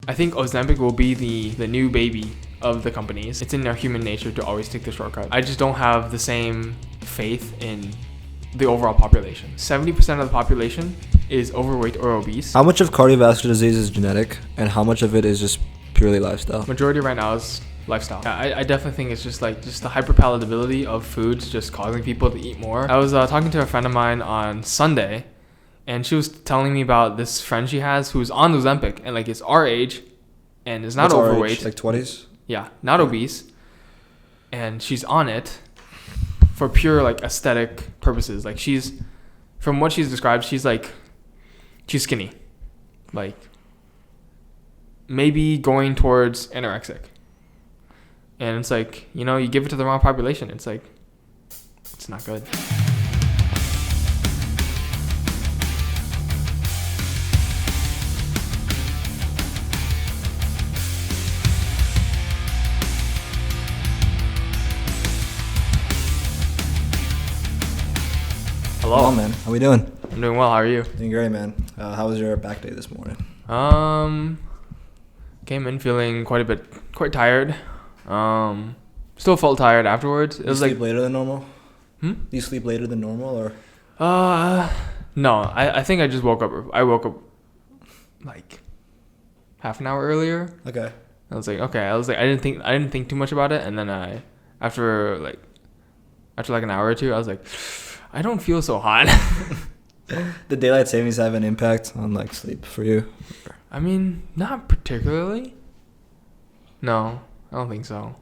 I think Ozempic will be the new baby of the companies. It's in our human nature to always take the shortcut. I just don't have the same faith in the overall population. 70% of the population is overweight or obese. How much of cardiovascular disease is genetic, and how much of it is just purely lifestyle? Majority right now is lifestyle. I definitely think it's just the hyperpalatability of foods just causing people to eat more. I was talking to a friend of mine on Sunday, and she was telling me about this friend she has who's on Ozempic and like is our age and is not overweight. Like 20s? Yeah, not obese. And she's on it for pure like aesthetic purposes. Like from what she's described, she's skinny. Like maybe going towards anorexic. And it's like, you give it to the wrong population. It's like, it's not good. Hello. Hello, man. How we doing? I'm doing well. How are you? Doing great, man. How was your back day this morning? Came in feeling quite tired. Still felt tired afterwards. It was sleep later than normal? Do you sleep later than normal, or? No. I think I just woke up. I woke up like half an hour earlier. Okay. I was like, I didn't think too much about it, and then after like an hour or two, I was like, I don't feel so hot. Did daylight savings have an impact on like sleep for you? I mean, not particularly. No, I don't think so.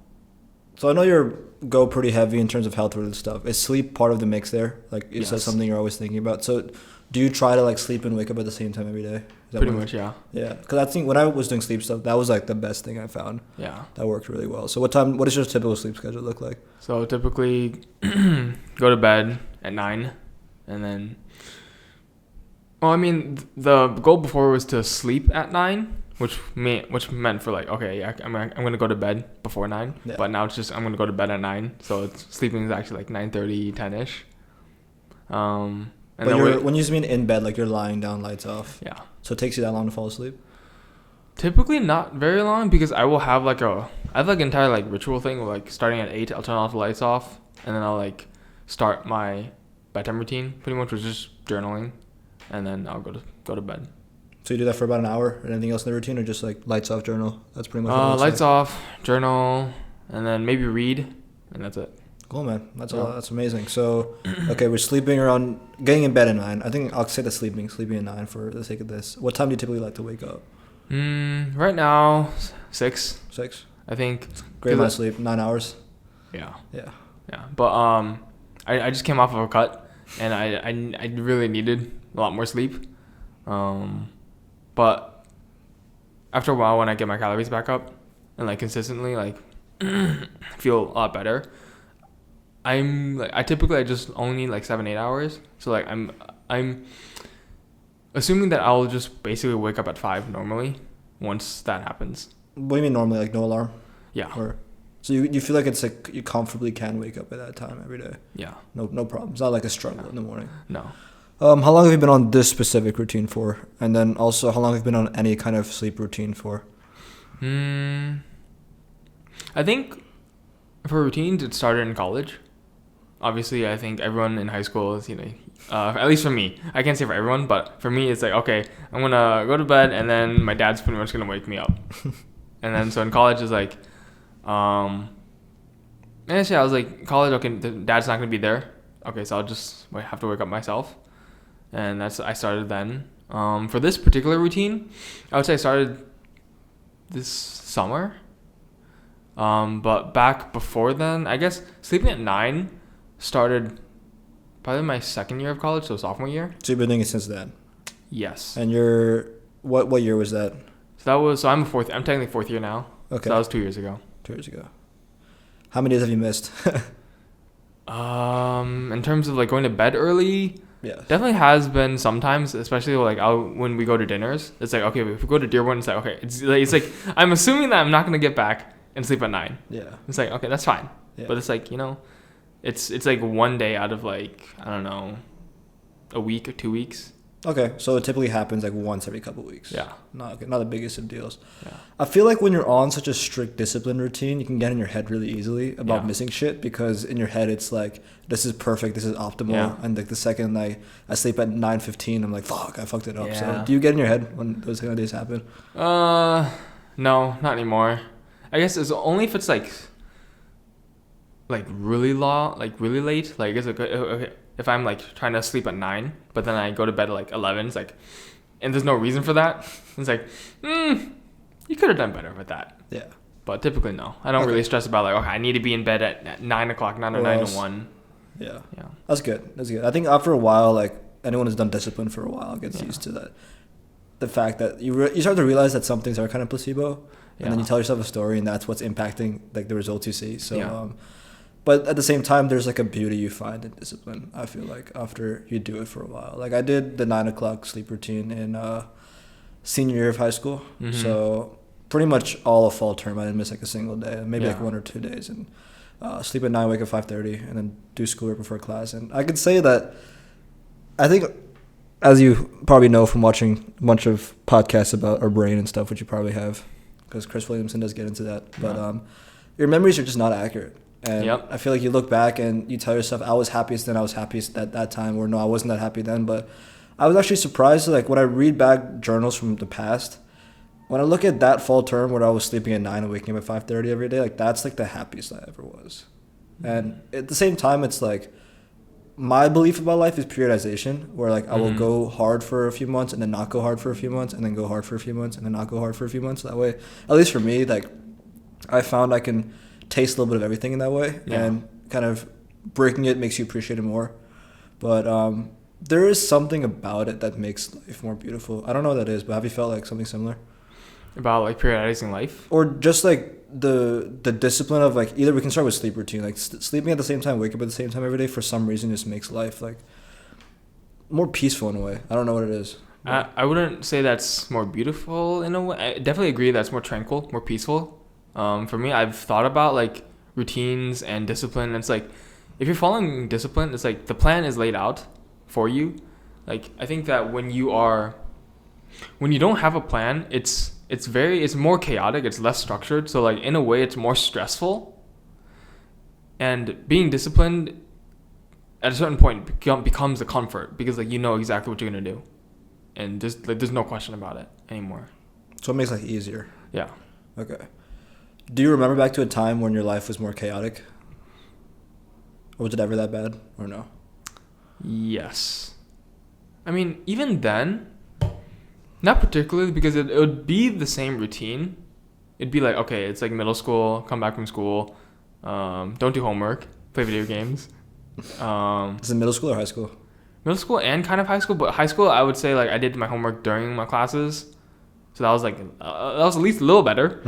So I know you go pretty heavy in terms of health-related stuff. Is sleep part of the mix there? Like, is that something you're always thinking about? So do you try to like sleep and wake up at the same time every day? Pretty much, yeah. Yeah, because I think when I was doing sleep stuff, that was like the best thing I found. Yeah. That worked really well. So what does your typical sleep schedule look like? So typically go to bed at 9 and then... Well, I mean, the goal before was to sleep at 9, which meant for like, okay, yeah, I'm gonna go to bed before 9. Yeah. But now it's just I'm gonna go to bed at 9, so sleeping is actually like 9:30, 10ish. When you just mean in bed, like you're lying down, lights off. Yeah. So it takes you that long to fall asleep? Typically not very long, because I will have I have like an entire like ritual thing where like starting at 8, I'll turn off the lights off, and then I'll like start my bedtime routine, pretty much, which is just journaling. And then I'll go to bed. So you do that for about an hour? And anything else in the routine, or just like lights off, journal? That's pretty much what lights off, journal, and then maybe read, and that's it. Cool, man. That's amazing. So, okay, we're sleeping around, getting in bed at 9. I think I'll say that sleeping at 9 for the sake of this. What time do you typically like to wake up? Right now, 6. 6. I think. Great amount of sleep. 9 hours. Yeah. Yeah. Yeah. But I just came off of a cut, and I really needed a lot more sleep. But after a while, when I get my calories back up and like consistently like feel a lot better, I typically just only need like 7-8 hours. So like I'm assuming that I'll just basically wake up at 5 normally once that happens. What do you mean normally? Like no alarm? Yeah. So you feel like it's like you comfortably can wake up at that time every day? Yeah. No problem. It's not like a struggle in the morning. No. How long have you been on this specific routine for? And then also, how long have you been on any kind of sleep routine for? I think for routines, it started in college. Obviously, I think everyone in high school is, at least for me. I can't say for everyone, but for me, it's like, okay, I'm going to go to bed, and then my dad's pretty much going to wake me up. And then, so in college, it's like, I was like, college, okay, the dad's not going to be there. Okay, so I'll just have to wake up myself. And I started then. For this particular routine, I would say I started this summer. But back before then, I guess sleeping at 9 started probably my second year of college, so sophomore year. So you've been doing it since then? Yes. And what year was that? So I'm technically fourth year now. Okay. So that was 2 years ago. 2 years ago. How many days have you missed? In terms of like going to bed early, yeah, definitely has been sometimes, especially like when we go to dinners. It's like, okay, if we go to Dearborn, it's like, okay, it's like I'm assuming that I'm not gonna get back and sleep at 9. Yeah, it's like, okay, that's fine. Yeah. But it's like, it's like one day out of like, I don't know, a week or 2 weeks Okay, so it typically happens like once every couple of weeks. Yeah. Not the biggest of deals. Yeah. I feel like when you're on such a strict discipline routine, you can get in your head really easily about missing shit, because in your head it's like, this is perfect, this is optimal, and like the second I sleep at 9:15, I'm like, fuck, I fucked it up. Yeah. So do you get in your head when those kind of days happen? No, not anymore. I guess it's only if it's like really really late. Like it's okay. If I'm like trying to sleep at 9, but then I go to bed at like 11, it's like, and there's no reason for that. It's like, you could have done better with that. Yeah. But typically, no. I don't really stress about like, okay, I need to be in bed at 9 o'clock, not at 9 to 1. Yeah. Yeah. That's good. I think after a while, like anyone who's done discipline for a while gets used to that. The fact that you start to realize that some things are kind of placebo, and then you tell yourself a story, and that's what's impacting like the results you see. So, but at the same time, there's like a beauty you find in discipline, I feel like, after you do it for a while. Like I did the 9 o'clock sleep routine in senior year of high school. Mm-hmm. So pretty much all of fall term, I didn't miss like a single day, maybe like 1 or 2 days. And sleep at 9, wake at 5:30, and then do schoolwork before class. And I could say that I think, as you probably know from watching a bunch of podcasts about our brain and stuff, which you probably have, because Chris Williamson does get into that. But your memories are just not accurate. And I feel like you look back and you tell yourself, I was happiest then, I was happiest at that time, or no, I wasn't that happy then. But I was actually surprised, like when I read back journals from the past, when I look at that fall term where I was sleeping at 9 and waking up at 5:30 every day, like that's like the happiest I ever was. And at the same time, it's like my belief about life is periodization, where like I will go hard for a few months and then not go hard for a few months and then go hard for a few months and then not go hard for a few months. That way, at least for me, like I found I can taste a little bit of everything in that way, and kind of breaking it makes you appreciate it more. But there is something about it that makes life more beautiful. I don't know what that is, but have you felt like something similar? About like periodizing life? Or just like the discipline of like, either we can start with sleep routine, like sleeping at the same time, wake up at the same time every day, for some reason just makes life like more peaceful in a way. I don't know what it is. I wouldn't say that's more beautiful in a way. I definitely agree that's more tranquil, more peaceful. For me, I've thought about like routines and discipline. And it's like, if you're following discipline, it's like the plan is laid out for you. Like I think that when you don't have a plan, it's more chaotic. It's less structured. So like in a way, it's more stressful. And being disciplined at a certain point becomes a comfort, because like you know exactly what you're gonna do, and just like there's no question about it anymore. So it makes life easier. Yeah. Okay. Do you remember back to a time when your life was more chaotic? Or was it ever that bad, or no? Yes. I mean, even then, not particularly, because it would be the same routine. It'd be like, okay, it's like middle school, come back from school, don't do homework, play video games. Is it middle school or high school? Middle school and kind of high school, but high school, I would say like I did my homework during my classes. So that was like, that was at least a little better.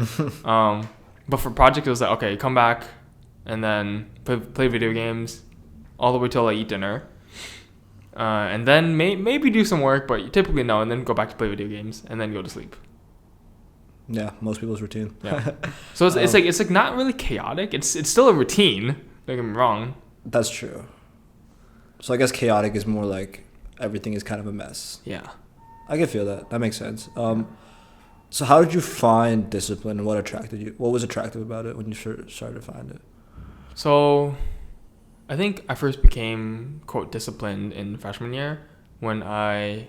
But for project, it was like, okay, come back and then play video games all the way till I eat dinner. And then maybe do some work, but typically no, and then go back to play video games and then go to sleep. Yeah, most people's routine. Yeah. So it's like not really chaotic. It's still a routine. Don't get me wrong. That's true. So I guess chaotic is more like everything is kind of a mess. Yeah. I can feel that. That makes sense. So how did you find discipline, and what attracted you? What was attractive about it when you started to find it? So I think I first became, quote, disciplined in freshman year when I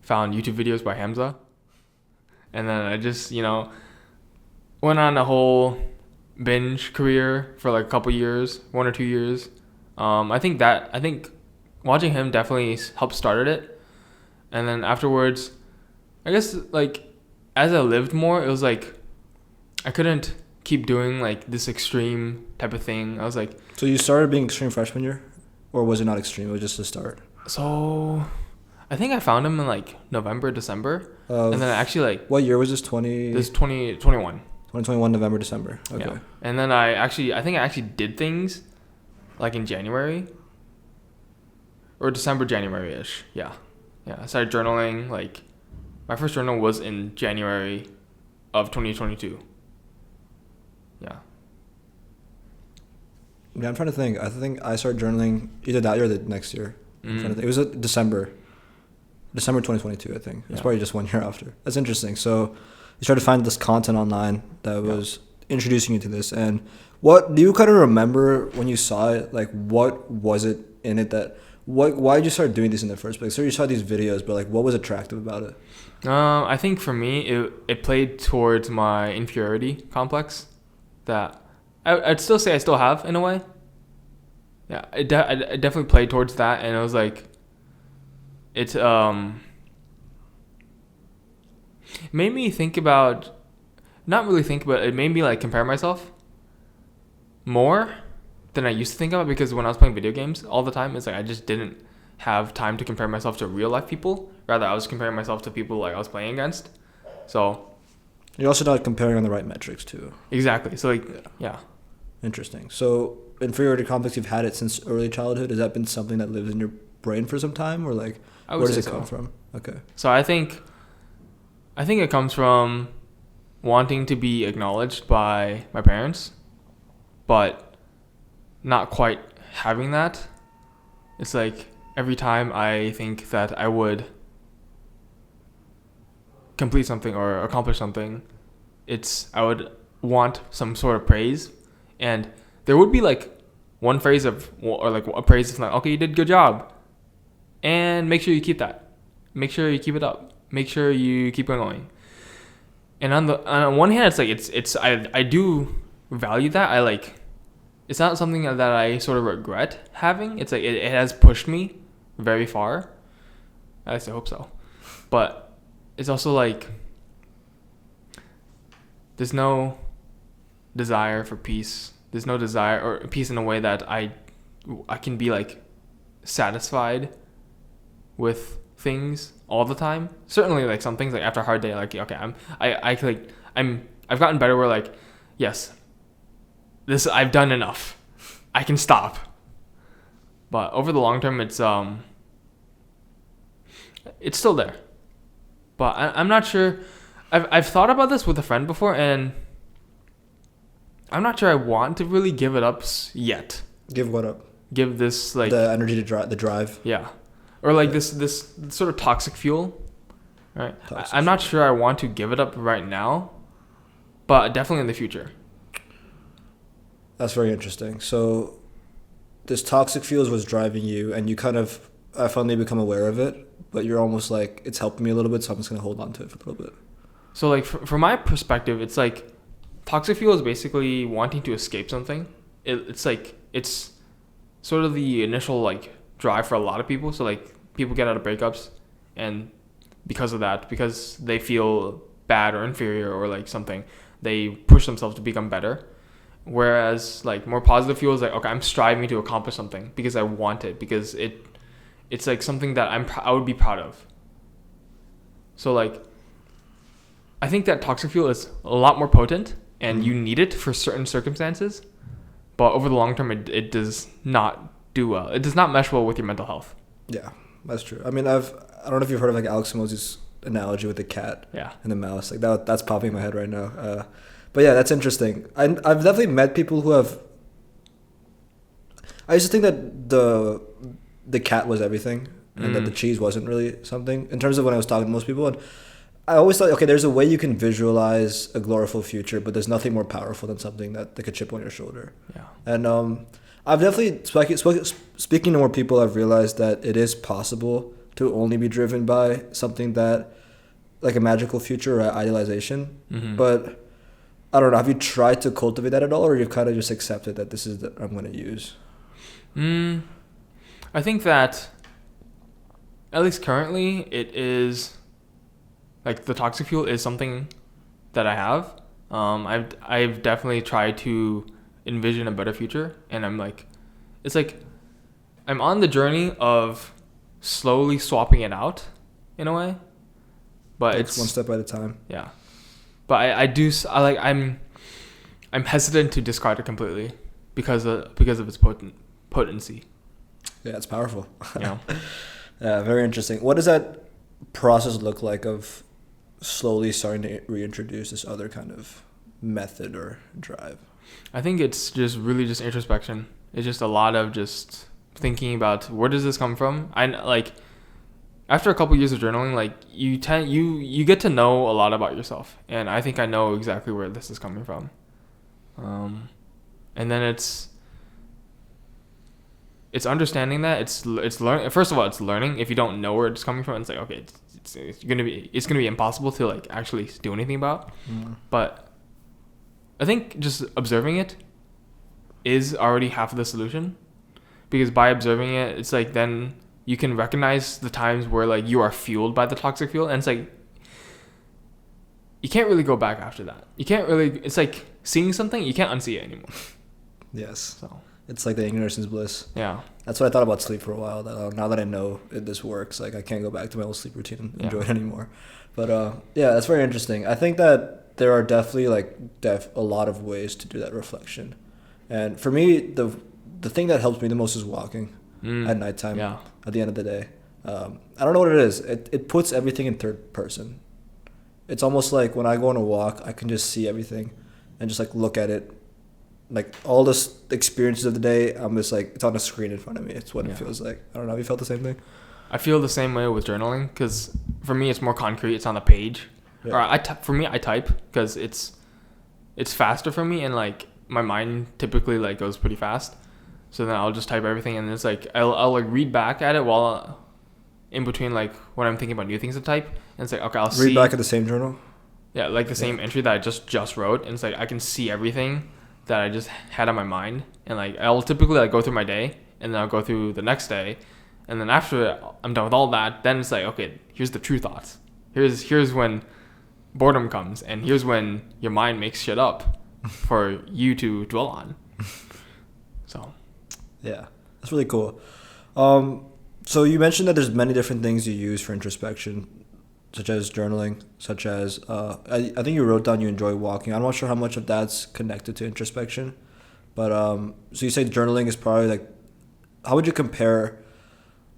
found YouTube videos by Hamza. And then I just, went on a whole binge career for like a couple years, 1 or 2 years. I think watching him definitely helped started it. And then afterwards, I guess like as I lived more, it was like I couldn't keep doing like this extreme type of thing. I was like, so you started being extreme freshman year, or was it not extreme? It was just a start. So I think I found him in like November, December, and then actually like, what year was this? 2021. 2021 November, December. Okay. Yeah. And then I think I actually did things like in January or December, January-ish. Yeah. I started journaling. Like my first journal was in January of 2022. Yeah. Yeah, I'm trying to think. I think I started journaling either that year or the next year. It was December. December 2022, I think. It's Yeah. probably just 1 year after. That's interesting. So you started to find this content online that was introducing you to this. And what do you kind of remember when you saw it? Like, what was it in it that, why did you start doing this in the first place? So you saw these videos, but like, what was attractive about it? I think for me, it played towards my inferiority complex that I'd still say I still have in a way. Yeah, it definitely played towards that, and it was like, it made me think about, not really think, but it made me like compare myself more than I used to think about, because when I was playing video games all the time, it's like I just didn't have time to compare myself to real life people. Rather, I was comparing myself to people like I was playing against. So You're also not comparing on the right metrics too. exactly. So like, yeah. Interesting. So inferiority complex, you've had it since early childhood. Has that been something that lives in your brain for some time, or like, I would where does say it so. come from? Okay. So I think it comes from wanting to be acknowledged by my parents, but not quite having that. It's like every time I think that I would complete something or accomplish something, I would want some sort of praise, and there would be like one phrase or like a praise that's like, okay, you did a good job, and make sure you keep that, make sure you keep it up, make sure you keep going. And on one hand, it's like I do value that. I like, it's not something that I sort of regret having. It's like it has pushed me very far. At least I hope so. But it's also like there's no desire for peace. There's no desire or peace in a way that I can be like satisfied with things all the time. Certainly like some things, like after a hard day, like okay, I've gotten better where like, yes, I've done enough. I can stop. But over the long term, it's still there. But I'm not sure. I've thought about this with a friend before, and I'm not sure I want to really give it up yet. Give what up? Give this like the energy to drive, the drive. Yeah, or like this sort of toxic fuel, right? I'm not sure I want to give it up right now, but definitely in the future. That's very interesting. So this toxic fuels was driving you, and you kind of finally become aware of it, but you're almost like, it's helping me a little bit, so I'm just going to hold on to it for a little bit. So like from my perspective, it's like toxic fuel is basically wanting to escape something. It's like, it's sort of the initial like drive for a lot of people. So like people get out of breakups, and because of that, because they feel bad or inferior or like something, they push themselves to become better. Whereas like more positive fuel is like, okay, I'm striving to accomplish something because I want it, because it's like something that I would be proud of. So like, I think that toxic fuel is a lot more potent, and you need it for certain circumstances, but over the long term, it does not do well. It does not mesh well with your mental health. Yeah, that's true. I mean, I don't know if you've heard of like Alex Moses' analogy with the cat and the mouse. Like that's popping in my head right now. But yeah, that's interesting. I've definitely met people who have. I used to think that the cat was everything, and that the cheese wasn't really something in terms of when I was talking to most people. And I always thought, okay, there's a way you can visualize a glorious future, but there's nothing more powerful than something that like a chip on your shoulder. Yeah. And I've definitely speaking to more people, I've realized that it is possible to only be driven by something that, like a magical future or idealization. Mm-hmm. But I don't know. Have you tried to cultivate that at all, or you've kind of just accepted that this is what I'm going to use? I think that at least currently it is like the toxic fuel is something that I have. I've definitely tried to envision a better future, and I'm like, it's like I'm on the journey of slowly swapping it out in a way, but it's one step at a time. Yeah, but I'm hesitant to discard it completely because of its potency. Yeah, it's powerful. Yeah. Yeah, very interesting. What does that process look like of slowly starting to reintroduce this other kind of method or drive? I think it's just really just introspection. It's just a lot of just thinking about where does this come from. after a couple years of journaling, like you get to know a lot about yourself, and I think I know exactly where this is coming from. And then it's understanding that it's learning. First of all, it's learning. If you don't know where it's coming from, it's like, okay, it's gonna be impossible to like actually do anything about. But I think just observing it is already half of the solution, because by observing it, it's like then you can recognize the times where like you are fueled by the toxic fuel, and it's like you can't really go back after that. You can't really. It's like seeing something, you can't unsee it anymore. Yes. So it's like the ignorance is bliss. Yeah. That's what I thought about sleep for a while. That now that I know this works, like I can't go back to my old sleep routine and enjoy it anymore. But yeah, that's very interesting. I think that there are definitely like a lot of ways to do that reflection. And for me, the thing that helps me the most is walking at nighttime. Yeah. At the end of the day, I don't know what it is. It puts everything in third person. It's almost like when I go on a walk, I can just see everything and just like look at it. Like all the experiences of the day, I'm just like, it's on a screen in front of me. It's what it feels like. I don't know. Have you felt the same thing? I feel the same way with journaling, because for me it's more concrete. It's on the page. Yeah. Or for me I type because it's faster for me, and like my mind typically like goes pretty fast. So then I'll just type everything, and it's like I'll like read back at it while in between like when I'm thinking about new things to type, and it's like, okay, I'll read back at the same journal. Yeah, like the same entry that I just wrote, and it's like I can see everything that I just had on my mind, and like I'll typically like go through my day, and then I'll go through the next day, and then after I'm done with all that, then it's like, okay, here's the true thoughts. Here's when boredom comes, and here's when your mind makes shit up for you to dwell on. So yeah, that's really cool. So you mentioned that there's many different things you use for introspection, such as journaling, such as I think you wrote down you enjoy walking. I'm not sure how much of that's connected to introspection, but so you say journaling is probably like, how would you compare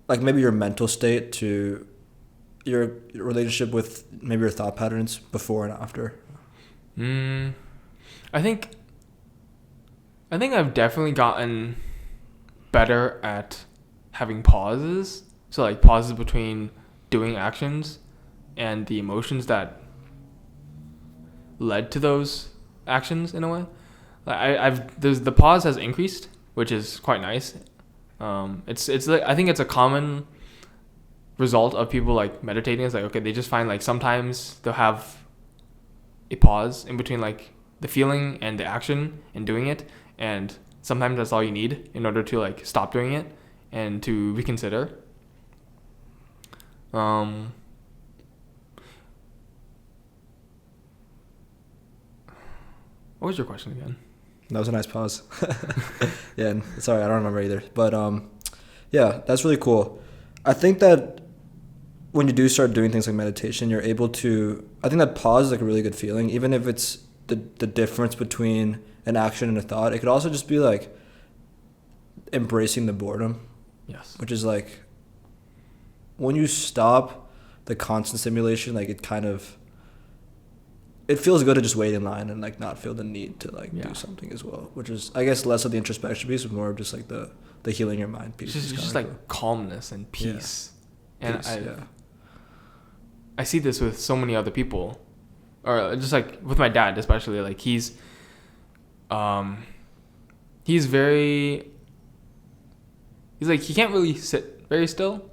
like maybe your mental state to your relationship with maybe your thought patterns before and after? I think I've definitely gotten better at having pauses. So like pauses between doing actions and the emotions that led to those actions in a way. Like the pause has increased, which is quite nice. It's like, I think it's a common result of people like meditating. It's like, okay, they just find like sometimes they'll have a pause in between like the feeling and the action and doing it, and sometimes that's all you need in order to like stop doing it and to reconsider. What was your question again? That was a nice pause. Yeah, sorry, I don't remember either. But yeah, that's really cool. I think that when you do start doing things like meditation, you're able to, I think that pause is like a really good feeling, even if it's the difference between an action and a thought. It could also just be like embracing the boredom. Yes. Which is like, when you stop the constant stimulation, like it feels good to just wait in line and like not feel the need to like do something as well, which is, I guess, less of the introspection piece, but more of just like the healing your mind piece. It's just like calmness and peace. Yeah. And peace, I see this with so many other people, or just like with my dad especially. Like he's like, he can't really sit very still,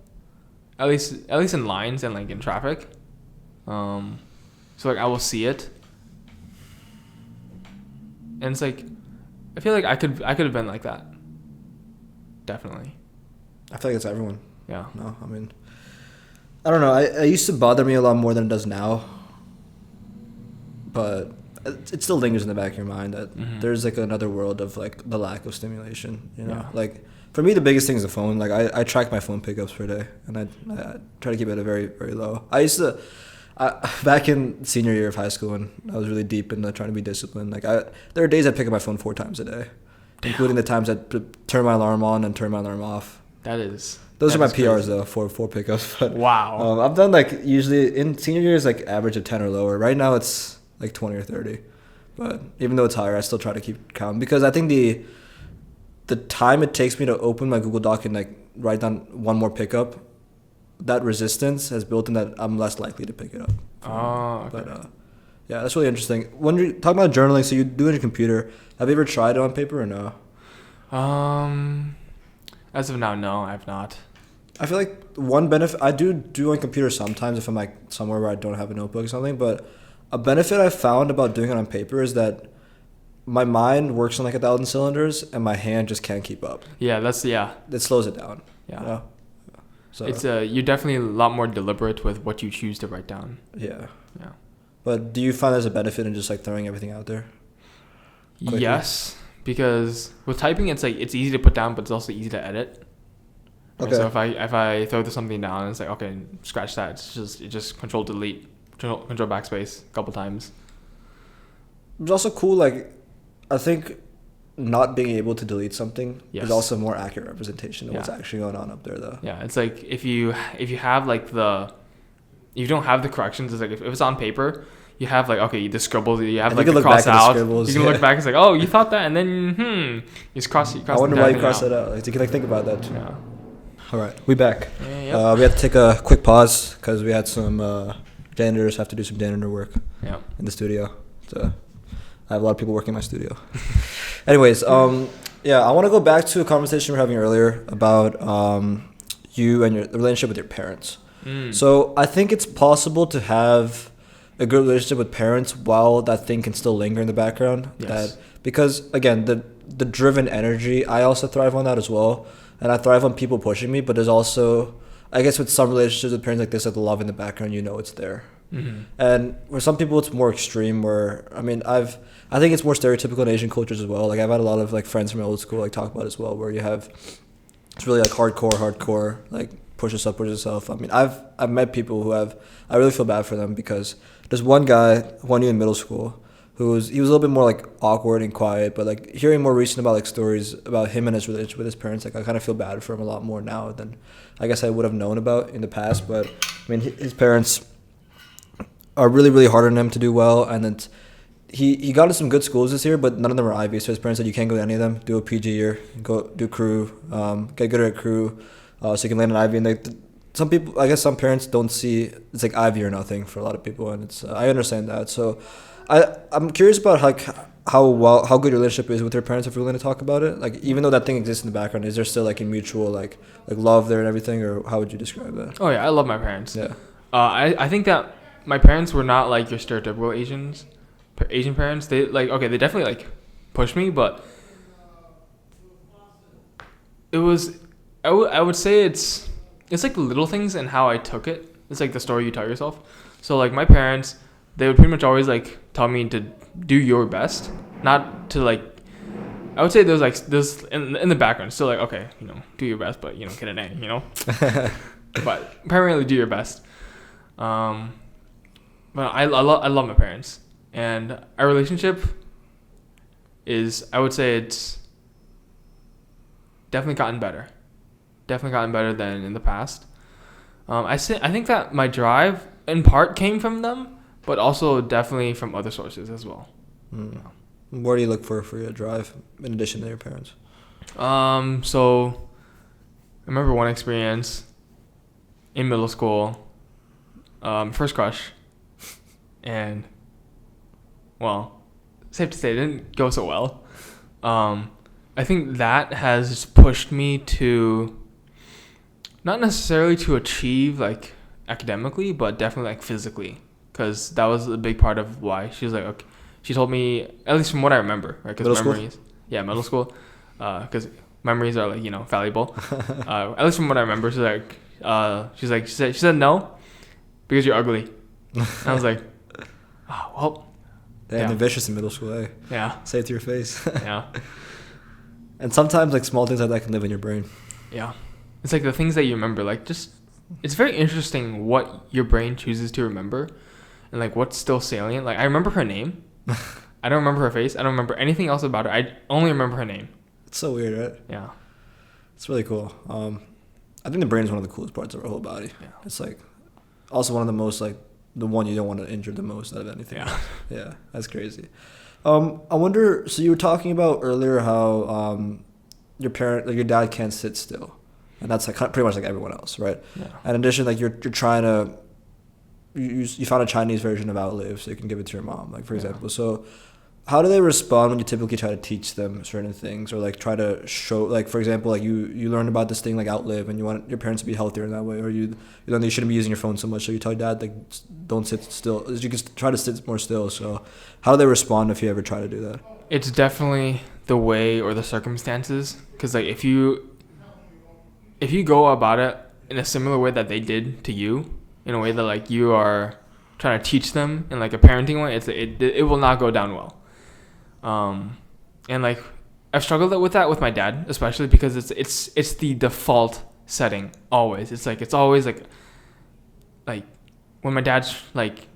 at least in lines and like in traffic. So like I will see it, and it's like, I feel like I could have been like that. Definitely. I feel like it's everyone. Yeah. No, I mean, I don't know. It used to bother me a lot more than it does now, but it still lingers in the back of your mind that there's like another world of like the lack of stimulation. You know, like for me the biggest thing is the phone. Like I track my phone pickups per day, and I try to keep it a very, very low. I used to. Back in senior year of high school, when I was really deep into trying to be disciplined, like there are days I pick up my phone 4 times a day, including the times I turn my alarm on and turn my alarm off. Those are my PRs crazy. Though, for pickups. But, wow. I've done like usually in senior years like average of 10 or lower. Right now it's like 20 or 30, but even though it's higher, I still try to keep count, because I think the time it takes me to open my Google Doc and like write down one more pickup, that resistance has built in that I'm less likely to pick it up. Oh, okay. But yeah, that's really interesting. When you're talking about journaling, so you do it on your computer. Have you ever tried it on paper or no? As of now, no, I have not. I feel like one benefit I do on computer sometimes if I'm like somewhere where I don't have a notebook or something. But a benefit I found about doing it on paper is that my mind works on like 1,000 cylinders and my hand just can't keep up. Yeah, It slows it down. Yeah. You know? So It's you're definitely a lot more deliberate with what you choose to write down. yeah. Yeah. But do you find there's a benefit in just like throwing everything out there? Quickly? Yes, because with typing, it's like it's easy to put down, but it's also easy to edit. And Okay. so if I throw something down, it's like okay, scratch that. It just control delete, control backspace a couple times. It's also cool, like, I think not being able to delete something Yes. is also a more accurate representation of what's Yeah. actually going on up there, though. Yeah, it's like if you have like if you don't have the corrections, it's like if it's on paper, you have like okay, the scribbles, you have And like you the can look cross back at the out. scribbles, You can yeah. look back. It's like oh, you thought that, and then you just cross. I wonder why you crossed out. that out. Like, you can like think about that too. Yeah. All right, we back. Yeah. We had to take a quick pause because we had some janitors have to do some janitor work Yeah. in the studio. So I have a lot of people working in my studio. Anyways, yeah, I want to go back to a conversation we were having earlier about you and the relationship with your parents. So I think it's possible to have a good relationship with parents while that thing can still linger in the background. Yes. Because again, the driven energy, I also thrive on that as well, and I thrive on people pushing me. But there's also, I guess, with some relationships with parents like this, like the love in the background, you know, it's there. Mm-hmm. And for some people, it's more extreme. Where I mean, I think it's more stereotypical in Asian cultures as well. Like I've had a lot of like friends from my old school like talk about it as well, where you have it's really like hardcore, like push yourself. I mean, I've met people who I really feel bad for them because there's one guy who I knew in middle school he was a little bit more like awkward and quiet, but like hearing more recent about like stories about him and his relationship with his parents, like I kind of feel bad for him a lot more now than I guess I would have known about in the past. But I mean, his parents are really, really hard on him to do well, and then he got into some good schools this year, but none of them are Ivy. So his parents said you can't go to any of them. Do a PG year, go do crew, get good at crew, so you can land an Ivy. And like some people, I guess some parents don't see it's like Ivy or nothing for a lot of people, and it's I understand that. So I'm curious about like how good your relationship is with your parents if we're going to talk about it. Like even though that thing exists in the background, is there still like a mutual like love there and everything, or how would you describe that? Oh yeah, I love my parents. Yeah. I think that my parents were not like your stereotypical Asian parents. They like okay, they definitely like pushed me, but it was I would say it's like the little things and how I took it. It's like the story you tell yourself. So like my parents, they would pretty much always like tell me to do your best, not to like. I would say there's like this in the background, still like okay, do your best, but get an A, but primarily do your best. But I love my parents, and our relationship is, I would say it's definitely gotten better than in the past. I think that my drive in part came from them, but also definitely from other sources as well. Where do you look for your drive in addition to your parents? So I remember one experience in middle school, first crush, and well, safe to say it didn't go so well. I think that has pushed me to not necessarily to achieve like academically, but definitely like physically, because that was a big part of why she was like okay. She told me, at least from what I remember, right? Because memories, middle school, because memories are like valuable. At least from what I remember, she said no, because you're ugly. And I was like, oh, well. Damn, they're vicious in middle school, eh? Yeah. Say it to your face. Yeah. And sometimes like small things like that can live in your brain. Yeah. It's like the things that you remember, like just, it's very interesting what your brain chooses to remember, and like what's still salient. Like I remember her name. I don't remember her face. I don't remember anything else about her. I only remember her name. It's so weird, right? Yeah. It's really cool. I think the brain is one of the coolest parts of our whole body. Yeah. It's like also one of the most like the one you don't want to injure the most out of anything. Yeah. Yeah, that's crazy. I wonder. So you were talking about earlier how your dad can't sit still, and that's like pretty much like everyone else, right? Yeah. And in addition, like you're trying to you found a Chinese version of Outlive, so you can give it to your mom, like for example. So how do they respond when you typically try to teach them certain things, or like try to show, like for example, like you learned about this thing like Outlive, and you want your parents to be healthier in that way, or you learn that you shouldn't be using your phone so much, so you tell your dad like don't sit still. You can try to sit more still. So how do they respond if you ever try to do that? It's definitely the way or the circumstances, because like if you go about it in a similar way that they did to you, in a way that like you are trying to teach them in like a parenting way, it will not go down well. And like I've struggled with that with my dad, especially because it's the default setting always. It's always like when my dad's like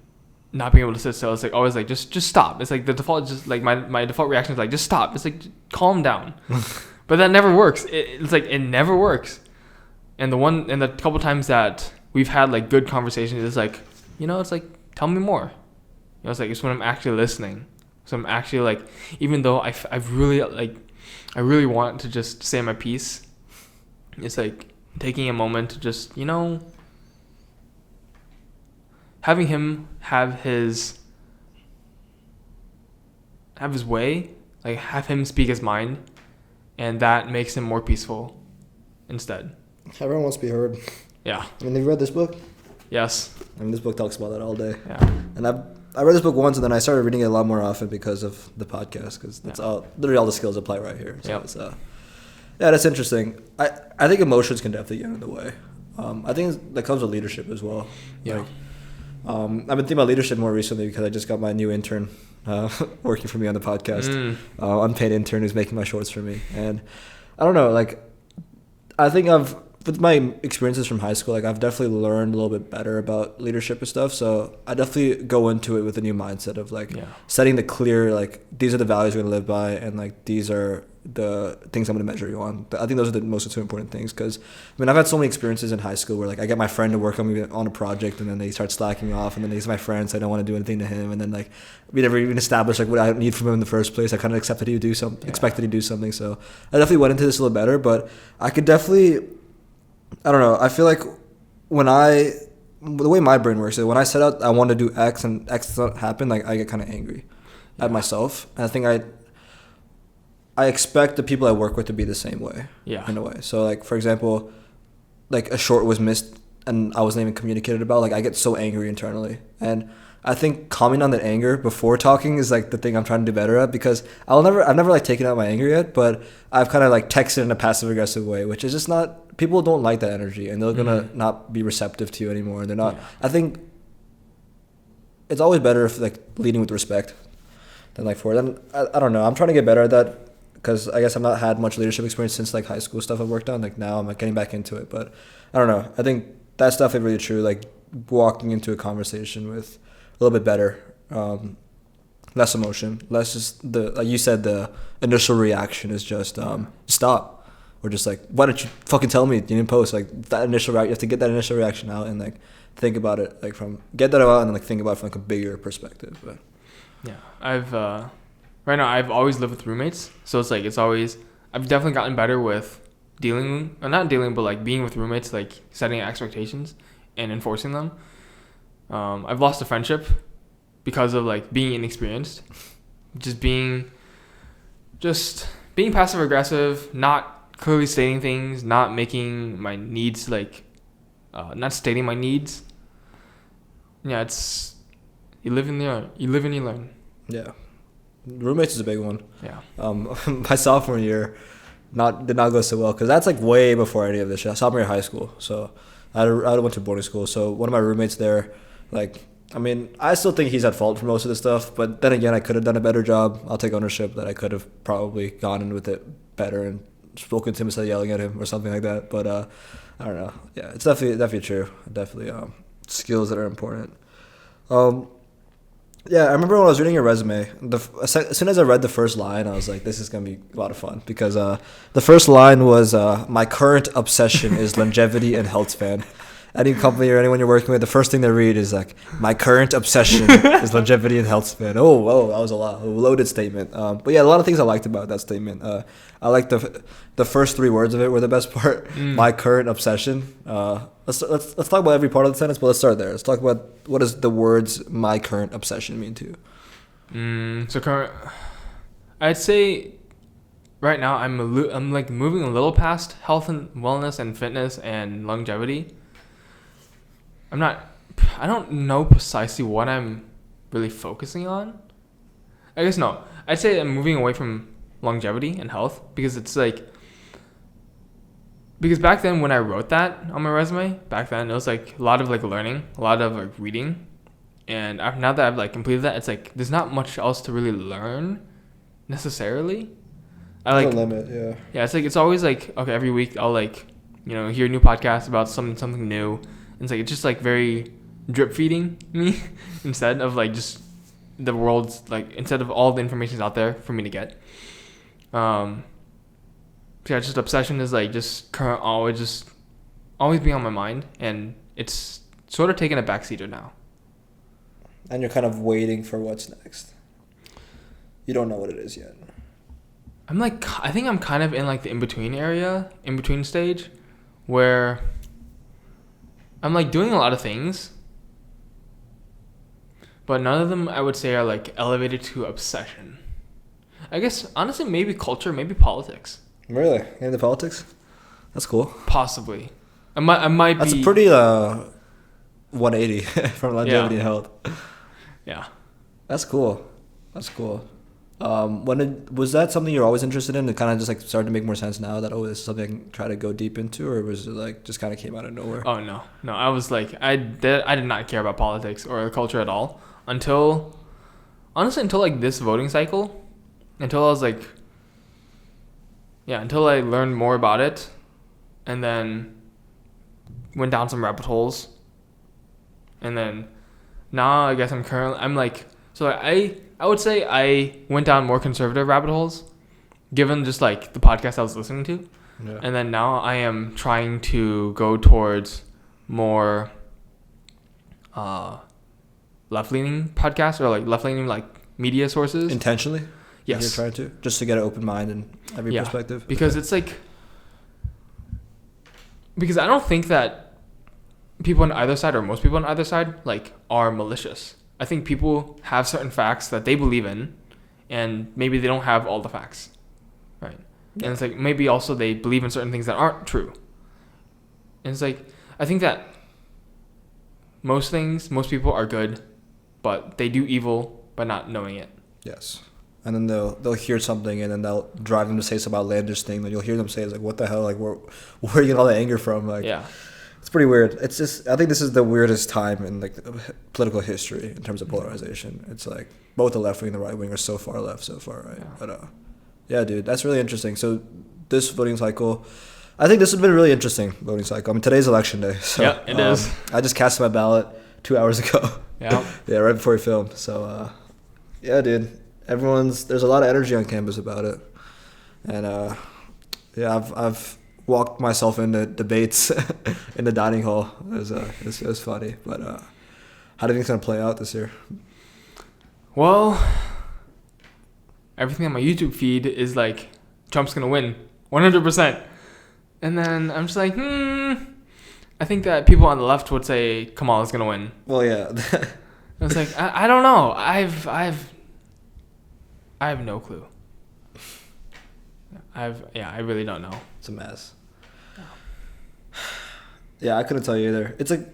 not being able to sit still, it's like always like just stop. It's like the default, just like my default reaction is like just stop. It's like calm down. But that never works. It's like it never works. And the couple times that we've had like good conversations, it's like, it's like tell me more. It's like it's when I'm actually listening. So I'm actually like, even though I really want to just say my piece, it's like taking a moment to just, having him have his way, like have him speak his mind, and that makes him more peaceful instead. Everyone wants to be heard. Yeah. I mean, have you read this book? Yes. I mean, this book talks about that all day. Yeah. And I read this book once, and then I started reading it a lot more often because of the podcast, because that's literally all the skills apply right here. So it's, that's interesting. I think emotions can definitely get in the way. I think that comes with leadership as well. Yeah. Like, I've been thinking about leadership more recently because I just got my new intern working for me on the podcast. Unpaid intern who's making my shorts for me. And I don't know, like, I think with my experiences from high school, like I've definitely learned a little bit better about leadership and stuff. So I definitely go into it with a new mindset of like setting the clear, like these are the values we're gonna live by, and like these are the things I'm gonna measure you on. I think those are the most two important things, because I mean I've had so many experiences in high school where like I get my friend to work on a project, and then they start slacking off, and then he's my friend, so I don't want to do anything to him, and then like we never even established like what I need from him in the first place. I kind of expected he'd do something. So I definitely went into this a little better, but I could definitely. I don't know. I feel like the way my brain works is when I set out I want to do X and X doesn't happen, like I get kind of angry at myself. And I think I expect the people I work with to be the same way. Yeah. In a way. So like for example, like a short was missed and I wasn't even communicated about. Like I get so angry internally, and I think calming down that anger before talking is like the thing I'm trying to do better at, because I've never like taken out my anger yet, but I've kind of like texted in a passive aggressive way, which is just not, people don't like that energy, and they're gonna not be receptive to you anymore. They're not. I think it's always better if like leading with respect than like forward. And I don't know. I'm trying to get better at that, because I guess I've not had much leadership experience since like high school stuff I've worked on. Like now I'm like getting back into it, but I don't know. I think that stuff is really true. Like walking into a conversation with a little bit better, less emotion, less just like you said, the initial reaction is just stop, or just like, why didn't you fucking tell me you didn't post? Like that initial you have to get that initial reaction out and like think about it, like get that out and then like think about it from like a bigger perspective. But yeah, right now I've always lived with roommates, so it's like I've definitely gotten better with but like being with roommates, like setting expectations and enforcing them. I've lost a friendship because of like being inexperienced, just being passive aggressive, not clearly stating things, not making my needs not stating my needs. Yeah, it's you live and you learn. Yeah, roommates is a big one. Yeah. My sophomore year did not go so well, because that's like way before any of this shit. Sophomore year of high school, so I went to boarding school. So one of my roommates there, like, I mean, I still think he's at fault for most of this stuff, but then again, I could have done a better job. I'll take ownership that I could have probably gone in with it better and spoken to him instead of yelling at him or something like that. But I don't know. Yeah, it's definitely true. Definitely skills that are important. Yeah, I remember when I was reading your resume, as soon as I read the first line, I was like, this is going to be a lot of fun, because the first line was, my current obsession is longevity and healthspan. any company or anyone you're working with, the first thing they read is like, my current obsession is longevity and health span. Oh, whoa, that was a loaded statement. But yeah, a lot of things I liked about that statement. I like the first 3 words of it were the best part. My current obsession. Let's talk about every part of the sentence, but let's start there. Let's talk about what does the words "my current obsession" mean to you. So current, I'd say right now I'm like moving a little past health and wellness and fitness and longevity. I don't know precisely what I'm really focusing on. I guess no. I'd say I'm moving away from longevity and health because it's like, because back then when I wrote that on my resume, back then it was like a lot of like learning, a lot of like reading. And now that I've like completed that, it's like there's not much else to really learn necessarily. I like no limit, yeah. Yeah, it's like it's always like, okay, every week I'll like, hear a new podcast about something new. And it's like it's just like very drip feeding me instead of like just the world's like, instead of all the information out there for me to get. So yeah, just obsession is like just current, always being on my mind, and it's sort of taking a backseater now. And you're kind of waiting for what's next. You don't know what it is yet. I think I'm kind of in like the in-between stage, where I'm like doing a lot of things, but none of them I would say are like elevated to obsession. I guess honestly, maybe culture, maybe politics. Really? Into politics? That's cool. Possibly. I might be. That's a pretty 180 from longevity and health. Yeah. That's cool. Was that something you're always interested in? It kind of just like started to make more sense now that this is something I can try to go deep into, or was it like just kind of came out of nowhere? Oh no. I was like I did not care about politics or culture at all until like this voting cycle, until I was like, until I learned more about it, and then went down some rabbit holes, and then now I guess I would say I went down more conservative rabbit holes, given just like the podcast I was listening to. Yeah. And then now I am trying to go towards more left-leaning podcasts or like left-leaning like media sources. Intentionally? Yes. You're trying to? Just to get an open mind and every perspective? Because it's like... Because I don't think that people on either side, or most people on either side, like, are malicious. I think people have certain facts that they believe in, and maybe they don't have all the facts, right? Yeah. And it's like maybe also they believe in certain things that aren't true. And it's like I think that most people are good, but they do evil by not knowing it. Yes. And then they'll hear something, and then they'll drive them to say some outlandish thing. Then you'll hear them say, "It's like, what the hell? Like, where are you getting all that anger from?" Like, yeah. It's pretty weird. It's just, I think this is the weirdest time in like political history in terms of polarization. It's like both the left wing and the right wing are so far left, so far right. Yeah. But yeah, dude, that's really interesting. So this voting cycle, I think this has been a really interesting voting cycle. I mean, today's election day. So, yeah, it is. I just cast my ballot 2 hours ago. Yeah. Yeah, right before we filmed. So yeah, dude, there's a lot of energy on campus about it, and yeah, I've walked myself into debates in the dining hall. It was funny. But how do you think it's going to play out this year? Well, everything on my YouTube feed is like, Trump's going to win 100%. And then I'm just like, I think that people on the left would say Kamala's going to win. Well, yeah. I was like, I don't know. I have no clue. I really don't know. It's a mess. Yeah, I couldn't tell you either. It's like,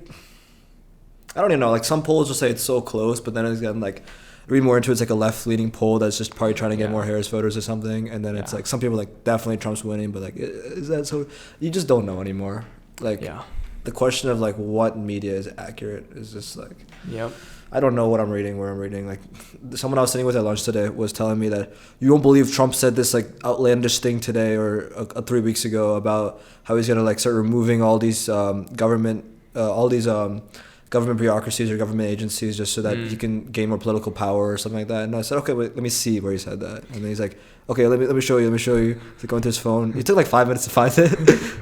I don't even know. Like, some polls will say it's so close, but then it's again like, read more into it, it's like a left-leaning poll that's just probably trying to get more Harris voters or something. And then it's like some people are like, definitely Trump's winning, but like, is that so? You just don't know anymore. Like, the question of like what media is accurate is just like, I don't know what I'm reading, where I'm reading. Like, someone I was sitting with at lunch today was telling me that you don't believe Trump said this like outlandish thing today or 3 weeks ago about how he's gonna like start removing all these government government bureaucracies or government agencies just so that he can gain more political power or something like that. And I said, okay, wait, let me see where he said that. And then he's like, okay, let me show you. He's like going to his phone. He took like 5 minutes to find it.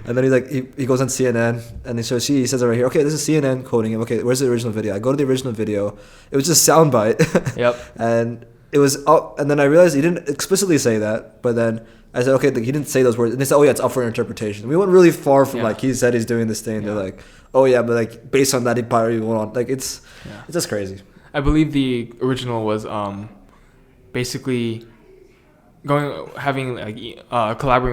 And then he's like, he goes on CNN and he says it right here. Okay, this is CNN quoting him. Okay, where's the original video? I go to the original video. It was just soundbite. Yep. And it was, and then I realized he didn't explicitly say that, but then I said, okay, he didn't say those words. And they said, oh yeah, it's up for interpretation. We went really far from like, he said he's doing this thing. They're like, oh yeah, but like based on that, he probably won't. Like it's just crazy. I believe the original was basically collaborating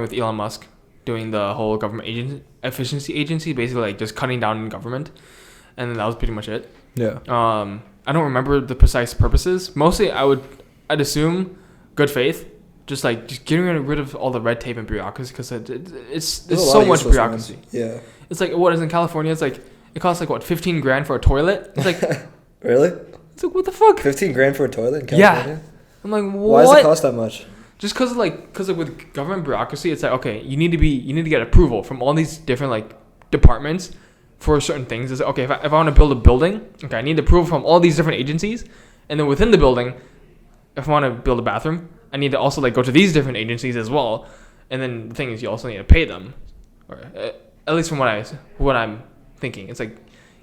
with Elon Musk, doing the whole government efficiency agency, basically like just cutting down in government, and then that was pretty much it. Yeah. I don't remember the precise purposes. Mostly, I'd assume good faith, just getting rid of all the red tape and bureaucracy, because it's so much bureaucracy. Yeah. It's like, what is in California? It's like it costs like what, $15,000 for a toilet. It's like really? It's like, what the fuck? $15,000 for a toilet in California? Yeah. I'm like, what? Why does it cost that much? Just because with government bureaucracy, it's like, okay, you need to get approval from all these different like departments for certain things. It's like, okay, if I want to build a building, okay, I need approval from all these different agencies, and then within the building, if I want to build a bathroom, I need to also like go to these different agencies as well. And then the thing is, you also need to pay them, or at least from what I'm thinking, it's like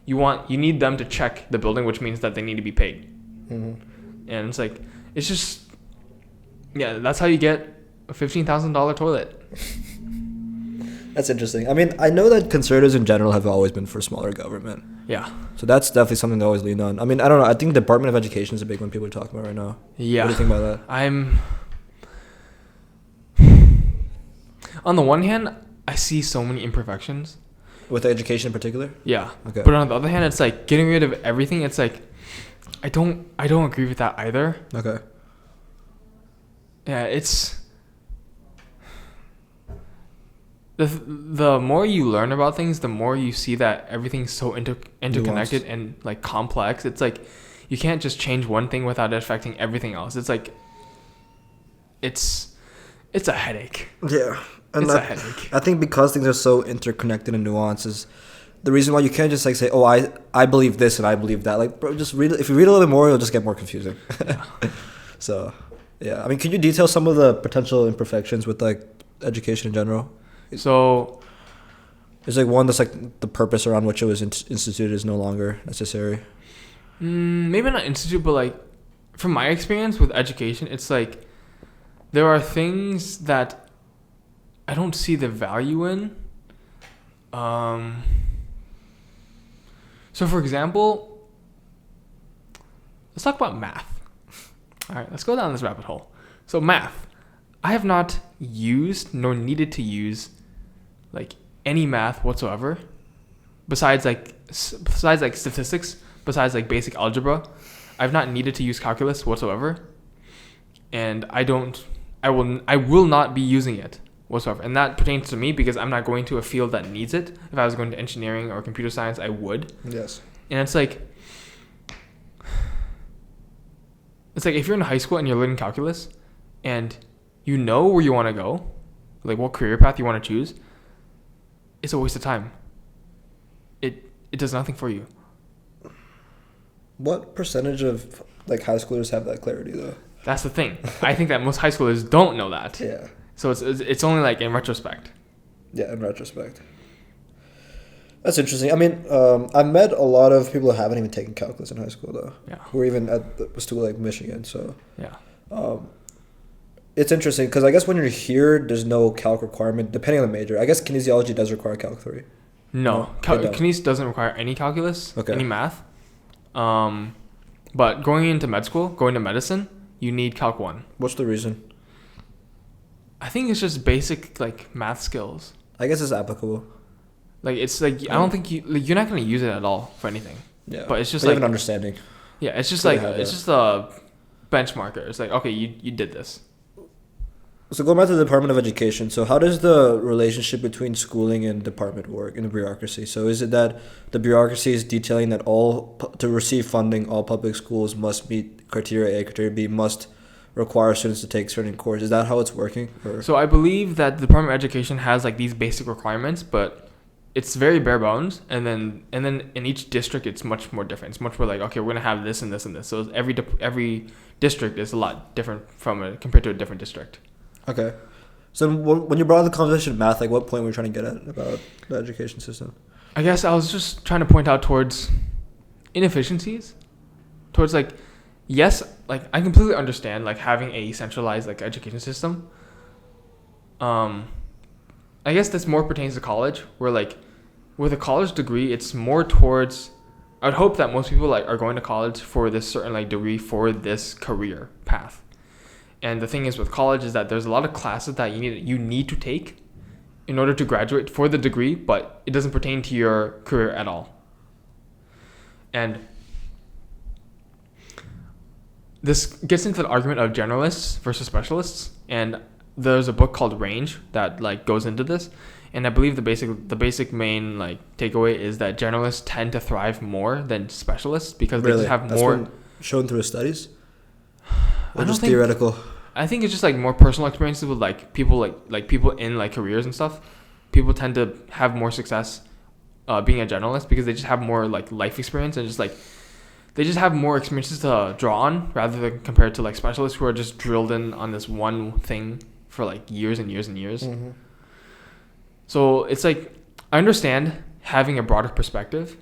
you need them to check the building, which means that they need to be paid. Mm-hmm. And it's like, it's just, yeah, that's how you get a $15,000 toilet. That's interesting. I mean, I know that conservatives in general have always been for smaller government. Yeah. So that's definitely something they always lean on. I mean, I don't know. I think Department of Education is a big one people are talking about right now. Yeah. What do you think about that? On the one hand, I see so many imperfections. With education in particular? Yeah. Okay. But on the other hand, it's like getting rid of everything. It's like, I don't agree with that either. Okay. Yeah, it's the more you learn about things, the more you see that everything's so interconnected and like complex. It's like you can't just change one thing without it affecting everything else. It's like it's a headache. Yeah. And it's a headache. I think because things are so interconnected and nuanced is the reason why you can't just like say, oh, I believe this and I believe that. Like, bro, just read it. If you read a little bit more, it'll just get more confusing. Yeah. So, yeah. I mean, can you detail some of the potential imperfections with like education in general? So, there's like one that's like the purpose around which it was instituted is no longer necessary. Maybe not institute, but like from my experience with education, it's like there are things that I don't see the value in. So for example, let's talk about math. All right, let's go down this rabbit hole. So math, I have not used nor needed to use like any math whatsoever, besides like statistics, besides like basic algebra. I've not needed to use calculus whatsoever, and I will not be using it whatsoever. And that pertains to me because I'm not going to a field that needs it. If I was going to engineering or computer science, I would. Yes. And it's like if you're in high school and you're learning calculus and you know where you want to go, like what career path you want to choose, it's a waste of time. It does nothing for you. What percentage of like high schoolers have that clarity though? That's the thing. I think that most high schoolers don't know that. Yeah. So it's only like in retrospect. Yeah, in retrospect. That's interesting. I mean, I've met a lot of people who haven't even taken calculus in high school though. Yeah. Who are even at the school like Michigan. So. Yeah. It's interesting because I guess when you're here, there's no calc requirement depending on the major. I guess kinesiology does require calc 3. No, Kines doesn't require any calculus, any math. But going into medicine, you need calc 1. What's the reason? I think it's just basic like math skills. I guess it's applicable. Like it's like I don't think you're not gonna use it at all for anything. Yeah. But it's just you like have an understanding. Yeah, it's just like it's just a benchmarker. It's like, okay, you did this. So going back to the Department of Education, so how does the relationship between schooling and department work in the bureaucracy? So is it that the bureaucracy is detailing that to receive funding, all public schools must meet criteria A, criteria B, must require students to take certain courses? Is that how it's working? Or? So I believe that the Department of Education has like these basic requirements, but it's very bare bones, and then in each district it's much more different. It's much more like, okay, we're gonna have this and this and this. So every district is a lot different compared to a different district. Okay. So when you brought up the conversation of math, like what point were you trying to get at about the education system? I guess I was just trying to point out towards inefficiencies, towards like, yes, like I completely understand like having a centralized like education system. I guess this more pertains to college, where like with a college degree, it's more towards. I would hope that most people like are going to college for this certain like degree for this career path. And the thing is with college is that there's a lot of classes that you need to take in order to graduate for the degree, but it doesn't pertain to your career at all. And this gets into the argument of generalists versus specialists, and there's a book called Range that like goes into this, and I believe the basic main like takeaway is that generalists tend to thrive more than specialists because they just have more. That's been shown through studies, or just theoretical. I think it's just like more personal experiences with like people like people in like careers and stuff. People tend to have more success being a generalist because they just have more like life experience and just like they just have more experiences to draw on rather than compared to like specialists who are just drilled in on this one thing for like years and years and years. Mm-hmm. So it's like I understand having a broader perspective.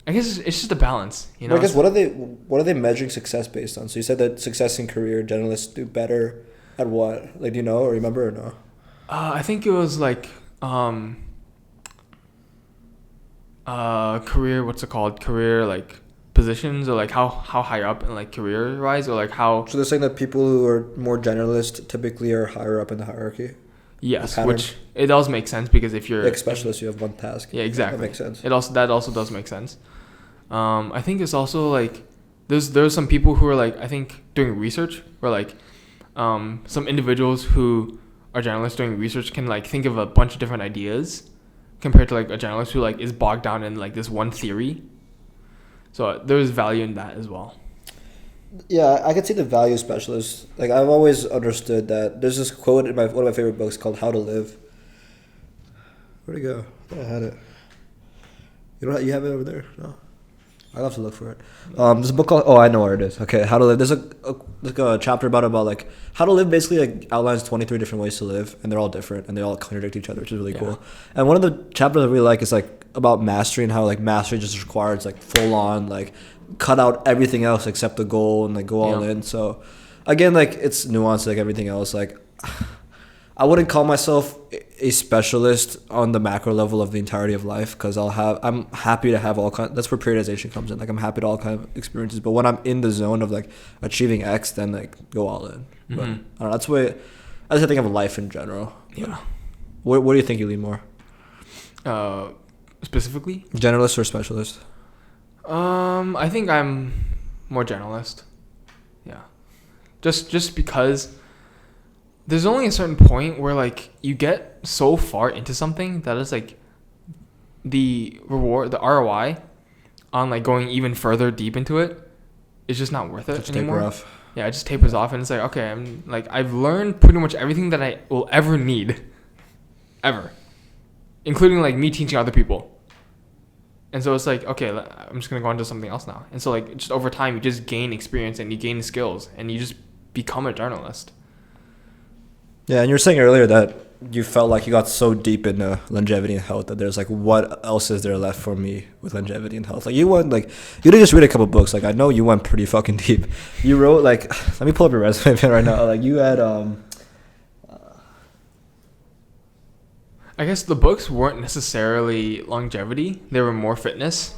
I guess it's just a balance, you know. Well, I guess what are they measuring success based on? So you said that success in career generalists do better at what? Like, do you know or remember or no? I think it was like career. What's it called? Career like positions or like how high up in like career wise or like how. So they're saying that people who are more generalist typically are higher up in the hierarchy. Yes, which it does make sense because if you're like specialist, you have one task. Yeah, exactly. That makes sense. That also does make sense. I think it's also like there's some people who are like I think doing research or like some individuals who are generalists doing research can like think of a bunch of different ideas compared to like a generalist who like is bogged down in like this one theory. So there's value in that as well. Yeah, I can see the value specialist. Like I've always understood that there's this quote in one of my favorite books called How to Live. Where'd it go? I thought I had it. You have it over there? No. I'll have to look for it. There's a book called I know where it is. Okay, How to Live. There's a chapter about like how to live. Basically, like outlines 23 different ways to live, and they're all different, and they all contradict each other, which is really cool. And one of the chapters I really like is like about mastery and how like mastery just requires like full on like cut out everything else except the goal and like go all in. So again, like it's nuanced like everything else. Like I wouldn't call myself a specialist on the macro level of the entirety of life because I'm happy to have all kind. That's where periodization comes in. Like I'm happy to all kind of experiences, but when I'm in the zone of like achieving X, then like go all in. Mm-hmm. But I don't know. That's the way I just think of life in general. Yeah. What do you think you lean more? Specifically, generalist or specialist? I think I'm more generalist. Yeah, just because there's only a certain point where like you get so far into something that is like the ROI on like going even further deep into it is just not worth it anymore. Taper off. Yeah, it just tapers off, and it's like okay, I've learned pretty much everything that I will ever need, ever, including like me teaching other people. And so it's like, okay, I'm just going to go on to something else now. And so like just over time, you just gain experience and you gain skills and you just become a journalist. Yeah, and you were saying earlier that you felt like you got so deep into longevity and health that there's like, what else is there left for me with longevity and health? Like you didn't just read a couple books. Like I know you went pretty fucking deep. You wrote like, let me pull up your resume right now. Like you had, I guess the books weren't necessarily longevity. They were more fitness.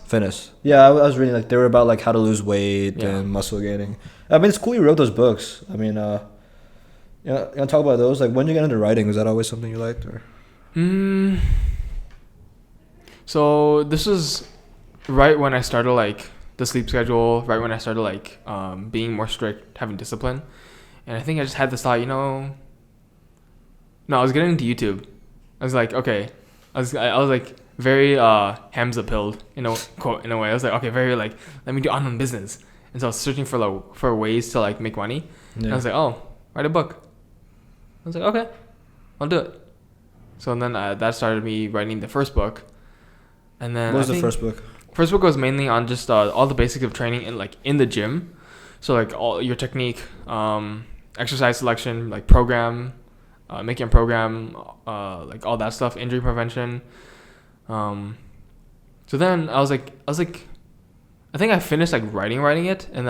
Yeah, I was reading like they were about like how to lose weight and muscle gaining. I mean, it's cool you wrote those books. I mean, you want to talk about those? Like when did you get into writing? Was that always something you liked or? So this was right when I started like the sleep schedule, right when I started like being more strict, having discipline. And I think I just had this thought, I was getting into YouTube. I was like, okay, I was like very Hamza pilled, quote in a way. I was like, okay, very like let me do online business, and so I was searching for ways to like make money. Yeah. And I was like, oh, write a book. I was like, okay, I'll do it. So then that started me writing the first book. And then what was the first book? First book was mainly on just all the basics of training in the gym. So like all your technique, exercise selection, like program, making a program, like all that stuff, injury prevention. So then I was like, I think I finished like writing it, and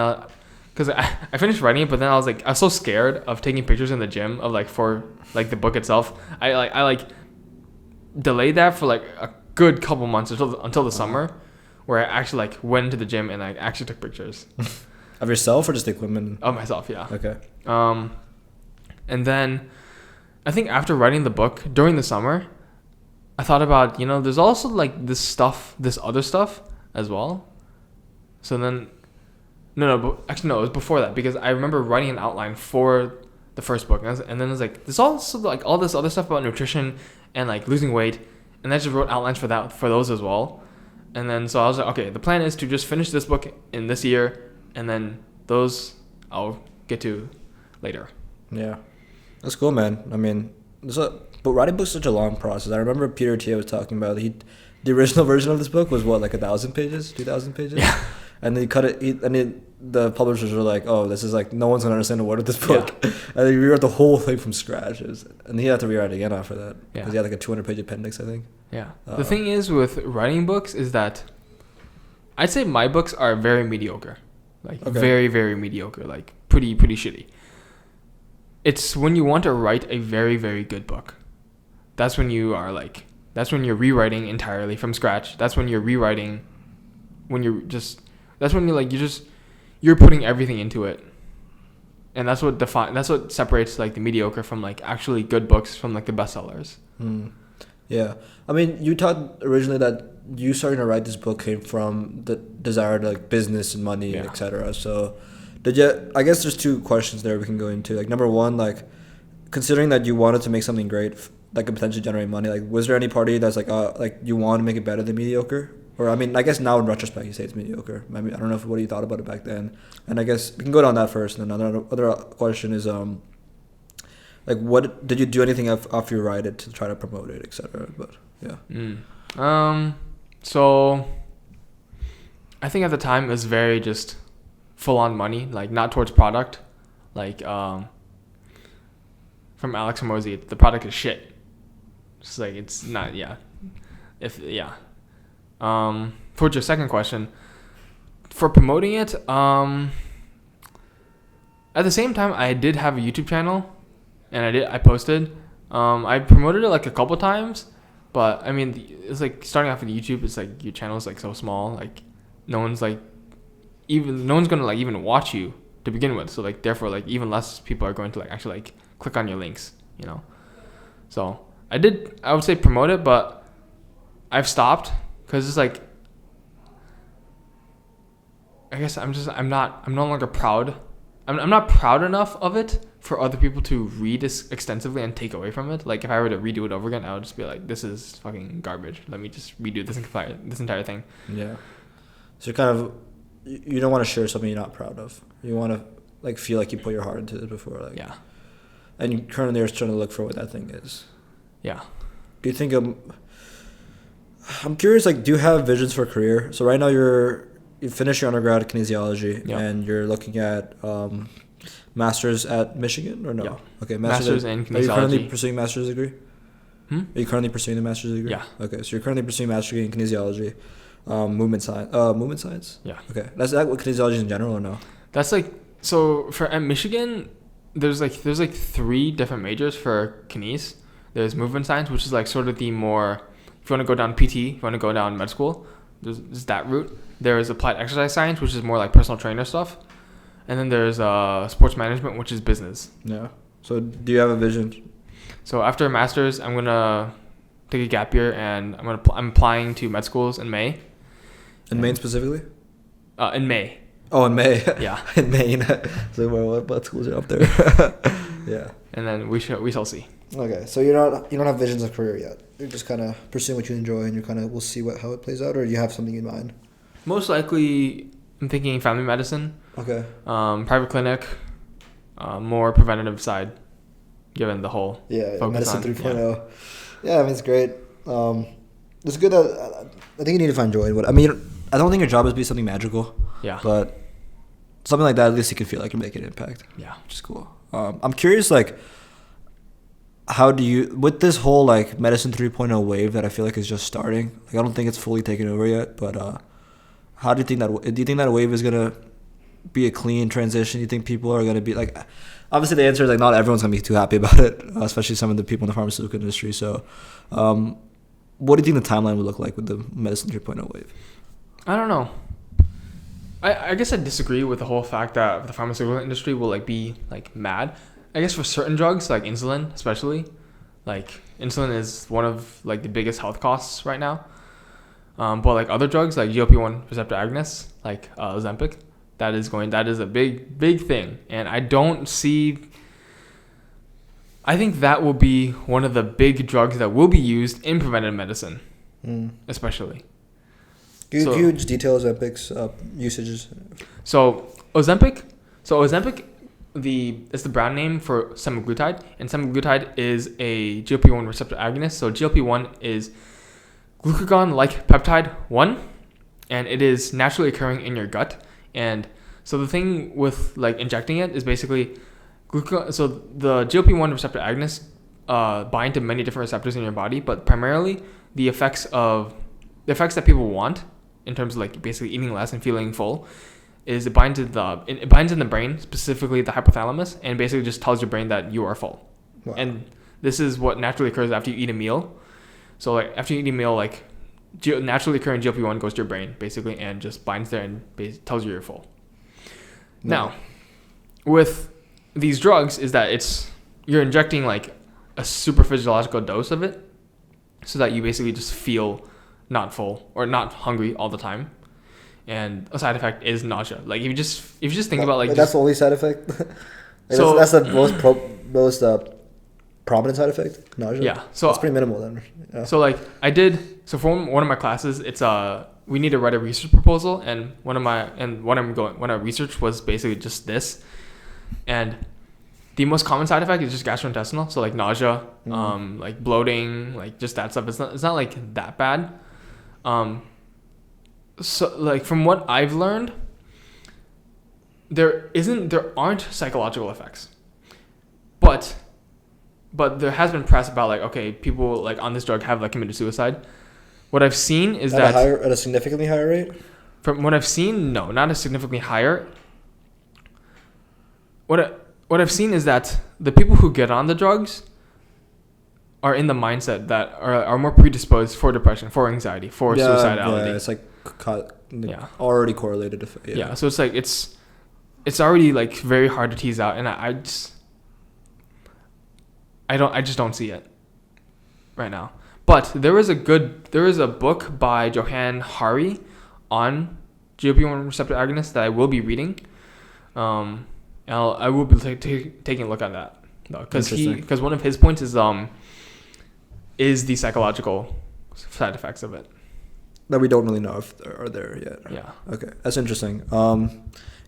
because I finished writing it, but then I was so scared of taking pictures in the gym of like for like the book itself. I delayed that for like a good couple months until the summer, where I actually like went to the gym and I actually took pictures. Of yourself or just the equipment? Of myself, yeah. Okay. And then I think after writing the book during the summer, I thought about, there's also like this other stuff as well. So then, it was before that, because I remember writing an outline for the first book, and then it was like, there's also like all this other stuff about nutrition and like losing weight, and I just wrote outlines for those as well. And then so I was like, okay, the plan is to just finish this book in this year, and then those I'll get to later. Yeah, that's cool, man. I mean, but writing books is such a long process. I remember Peter T. was talking about the original version of this book was what, like 1,000 pages, 2,000 pages. Yeah. And then he cut it, the publishers were like, oh, this is like, no one's gonna understand a word of this book. Yeah. And he rewrote the whole thing from scratch. And he had to rewrite it again after that. Because he had like a 200-page appendix, I think. Yeah. The thing is with writing books is that I'd say my books are very mediocre. Like very, very mediocre. Like pretty shitty. It's when you want to write a very, very good book. That's when you're rewriting entirely from scratch. That's when you're rewriting, you're putting everything into it. And that's what separates like the mediocre from like actually good books from like the bestsellers. Yeah. I mean, you talked originally that you starting to write this book came from the desire to like business and money, etc. So I guess there's two questions there we can go into. Like number one, like considering that you wanted to make something great that could potentially generate money, like was there any party that's like you want to make it better than mediocre? Or I mean, I guess now in retrospect you say it's mediocre. I mean, I don't know what you thought about it back then. And I guess we can go down that first. And then another question is like what did you do anything after you write it to try to promote it, etc. But yeah. So I think at the time it was very just full on money, like not towards product. Like from Alex Hormozi, the product is shit. It's like it's not towards your second question, for promoting it, at the same time I did have a YouTube channel, and I posted. I promoted it like a couple times, but I mean it's like starting off with YouTube, it's like your channel is like so small, like no one's gonna like even watch you to begin with, so like therefore like even less people are going to like actually like click on your links, So I would say promote it, but I've stopped because it's like, I guess I'm no longer proud. I'm not proud enough of it for other people to read this extensively and take away from it. Like if I were to redo it over again, I would just be like, this is fucking garbage. Let me just redo this entire thing. Yeah. So you're kind of, you don't want to share something you're not proud of. You want to like feel like you put your heart into it before, like. Yeah. And you currently are trying to look for what that thing is. Yeah. Do you think I'm curious, like, do you have visions for a career? So right now you finished your undergrad kinesiology, and you're looking at master's at Michigan or no? Yeah. Okay, master's in kinesiology. Are you currently pursuing master's degree? Are you currently pursuing the master's degree? Yeah. Okay, so you're currently pursuing master's degree in kinesiology, movement science. Yeah. Okay, that's that what kinesiology in general or no? That's like, so at Michigan, there's like 3 different majors for kines. There's movement science, which is like sort of the more, if you want to go down PT, if you want to go down med school, there's that route. There is applied exercise science, which is more like personal trainer stuff. And then there's sports management, which is business. Yeah. So do you have a vision? So after a master's, I'm going to take a gap year, and I'm applying to med schools in May. In Maine specifically? In May. Oh, in May. Yeah. In Maine. So what schools are up there? Yeah. And then we shall see. Okay, so you don't have visions of career yet. You're just kind of pursuing what you enjoy, and we'll see how it plays out, or do you have something in mind? Most likely, I'm thinking family medicine. Okay. Private clinic, more preventative side. given the whole medicine 3.0. Yeah, I mean it's great. It's good that I think you need to find joy in what. I mean, I don't think your job is to be something magical. Yeah. But something like that, at least you can feel like you're making an impact. Yeah. Which is cool. I'm curious, like, how do you, with this whole like medicine 3.0 wave that I feel like is just starting? Like, I don't think it's fully taken over yet, but how do you think that wave is gonna be a clean transition? You think people are gonna be like, obviously the answer is like not everyone's gonna be too happy about it, especially some of the people in the pharmaceutical industry. So, what do you think the timeline would look like with the medicine 3.0 wave? I don't know. I guess I disagree with the whole fact that the pharmaceutical industry will like be like mad. I guess for certain drugs like insulin, especially, like insulin is one of like the biggest health costs right now. But like other drugs like GLP-1 receptor agonists, like Ozempic, that is a big thing, and I think that will be one of the big drugs that will be used in preventive medicine, especially. Huge details, Ozempic's usages. So Ozempic, it's the brand name for semaglutide, and semaglutide is a GLP-1 receptor agonist. So GLP-1 is glucagon-like peptide 1, and it is naturally occurring in your gut. And so the thing with like injecting it is basically so the GLP-1 receptor agonists bind to many different receptors in your body, but primarily the effects that people want in terms of like basically eating less and feeling full is it binds in the brain, specifically the hypothalamus, and basically just tells your brain that you are full. Wow. And this is what naturally occurs after you eat a meal. So like after you eat a meal, like naturally occurring GLP-1 goes to your brain basically and just binds there and tells you you're full. No. Now, with these drugs is that you're injecting like a super physiological dose of it so that you basically just feel not full or not hungry all the time. And a side effect is nausea. Like if you just think about like that's the only side effect. So that's the most prominent side effect, nausea. Yeah, so it's pretty minimal then. Yeah. So like for one of my classes, it's we need to write a research proposal, and one of our research was basically just this, and the most common side effect is just gastrointestinal. So like nausea, like bloating, like just that stuff. It's not like that bad. So like from what I've learned, there aren't psychological effects, but there has been press about like, okay, people like on this drug have like committed suicide. What I've seen is at a significantly higher rate. From what I've seen, no, not a significantly higher. What I've seen is that the people who get on the drugs are in the mindset that are more predisposed for depression, for anxiety, for suicidality. Yeah, it's like already correlated. Yeah, so it's like it's already like very hard to tease out, and I just don't see it right now. But there is a book by Johann Hari on GLP-1 receptor agonists that I will be reading. I will be taking a look at that because one of his points is the psychological side effects of it that we don't really know if are there yet. Yeah. Okay, that's interesting.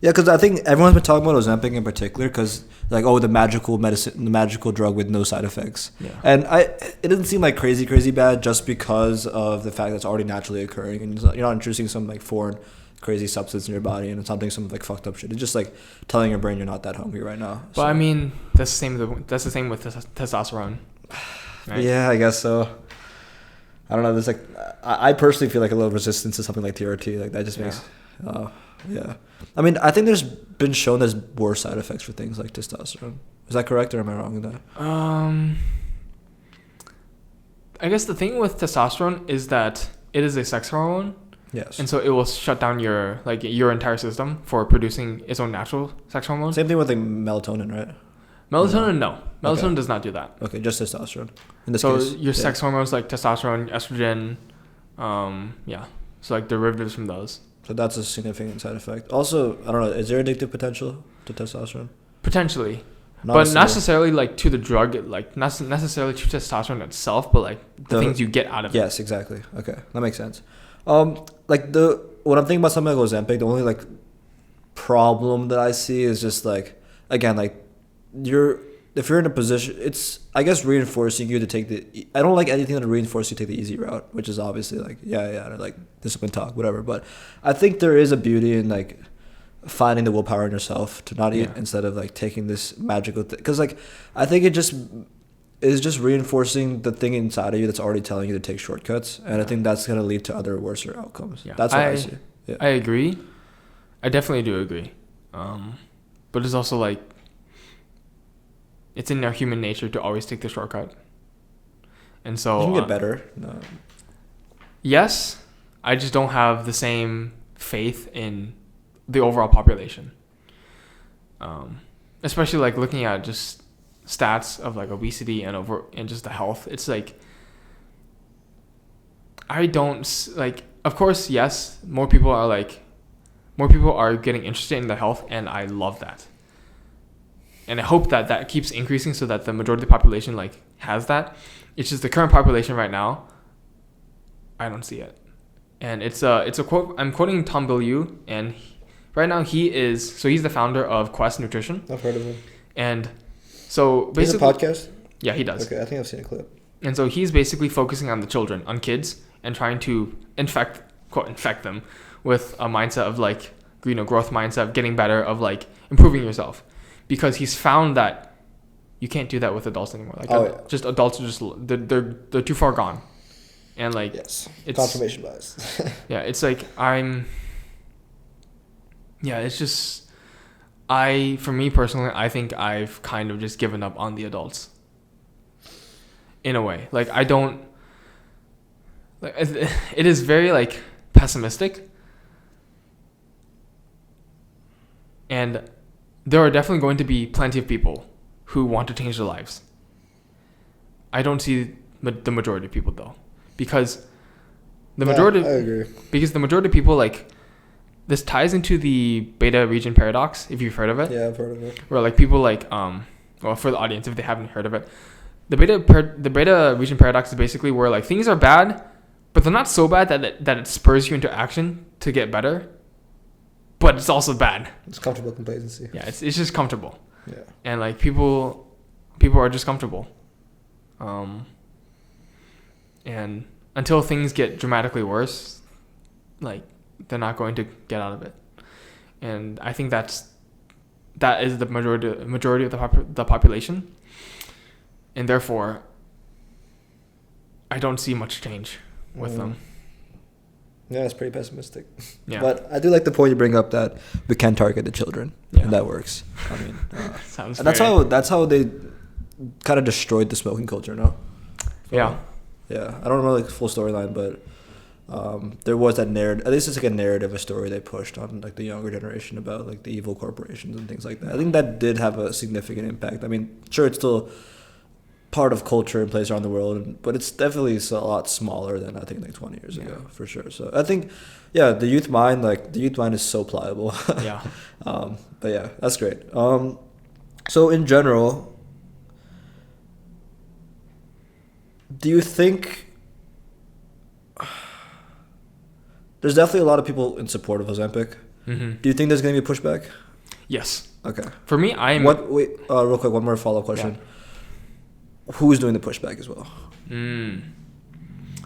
Yeah, because I think everyone's been talking about Ozempic in particular because like, the magical medicine, the magical drug with no side effects. Yeah. And it didn't seem like crazy bad just because of the fact that it's already naturally occurring and you're not introducing some like foreign crazy substance in your body and it's something some like fucked up shit. It's just like telling your brain you're not that hungry right now. But I mean, that's the same with testosterone. Right? Yeah, I guess so. I don't know. There's like, I personally feel like a little resistance to something like TRT. Like that just makes, yeah. I mean, I think there's been shown there's worse side effects for things like testosterone. Is that correct or am I wrong in that? I guess the thing with testosterone is that it is a sex hormone. Yes. And so it will shut down your entire system for producing its own natural sex hormone. Same thing with like melatonin, right? Melatonin, no. Melatonin does not do that. Okay, just testosterone. In this so case, your sex hormones like testosterone, estrogen, so like derivatives from those. So that's a significant side effect. Also, I don't know, is there addictive potential to testosterone? Potentially. Not necessarily like to the drug, like not necessarily to testosterone itself, but like the things you get out of it. Yes, exactly. Okay, that makes sense. Like when I'm thinking about something like Ozempic, the only like problem that I see is just like, again, like if you're in a position, it's, I guess, reinforcing you to take I don't like anything that reinforces you to take the easy route, which is obviously like, like discipline talk, whatever. But I think there is a beauty in like finding the willpower in yourself to not eat instead of like taking this magical thing. Because like, I think it is just reinforcing the thing inside of you that's already telling you to take shortcuts. And I think that's going to lead to other worse outcomes. Yeah. That's what I see. Yeah. I agree. I definitely do agree. But it's also like, it's in our human nature to always take the shortcut. And so... You can get better. No. Yes, I just don't have the same faith in the overall population. Especially like looking at just stats of like obesity and just the health. It's like, I don't like, of course, yes, more people are getting interested in their health, and I love that. And I hope that keeps increasing so that the majority of the population like has that. It's just the current population right now, I don't see it. And it's a quote, I'm quoting Tom Bilyeu, and right now he's the founder of Quest Nutrition. I've heard of him. And so basically, he has a podcast? Yeah, he does. Okay, I think I've seen a clip. And so he's basically focusing on the children, on kids, and trying to infect them with a mindset of like, growth mindset, of getting better, of like improving yourself. Because he's found that you can't do that with adults anymore. Like just adults are just they're too far gone, and like it's confirmation bias. Yeah, it's like it's just for me personally, I think I've kind of just given up on the adults. In a way, like I don't. Like it is very like pessimistic, and there are definitely going to be plenty of people who want to change their lives. I don't see the majority of people though, because the majority. I agree. Because the majority of people, like, this ties into the beta region paradox. If you've heard of it. Yeah, I've heard of it. Where like people like well, for the audience, if they haven't heard of it, the beta region paradox is basically where like things are bad, but they're not so bad that it spurs you into action to get better. But it's also bad. It's comfortable complacency. Yeah, it's just comfortable. Yeah. And like people are just comfortable. And until things get dramatically worse, like they're not going to get out of it. And I think that is the majority of the population. And therefore, I don't see much change with them. Yeah, it's pretty pessimistic. Yeah. But I do like the point you bring up that we can target the children, and that works. I mean, sounds. And that's how they kind of destroyed the smoking culture, no? Yeah. Yeah, I don't know like the full storyline, but there was that narrative. At least it's like a narrative, a story they pushed on like the younger generation about like the evil corporations and things like that. I think that did have a significant impact. I mean, sure, it's still part of culture and place around the world, but it's definitely a lot smaller than I think like 20 years ago, for sure. So I think, the youth mind is so pliable. Yeah. But yeah, that's great. So in general, do you think there's definitely a lot of people in support of Ozempic? Mm-hmm. Do you think there's going to be a pushback? Yes. Okay. For me, real quick, one more follow-up question. Yeah. Who's doing the pushback as well?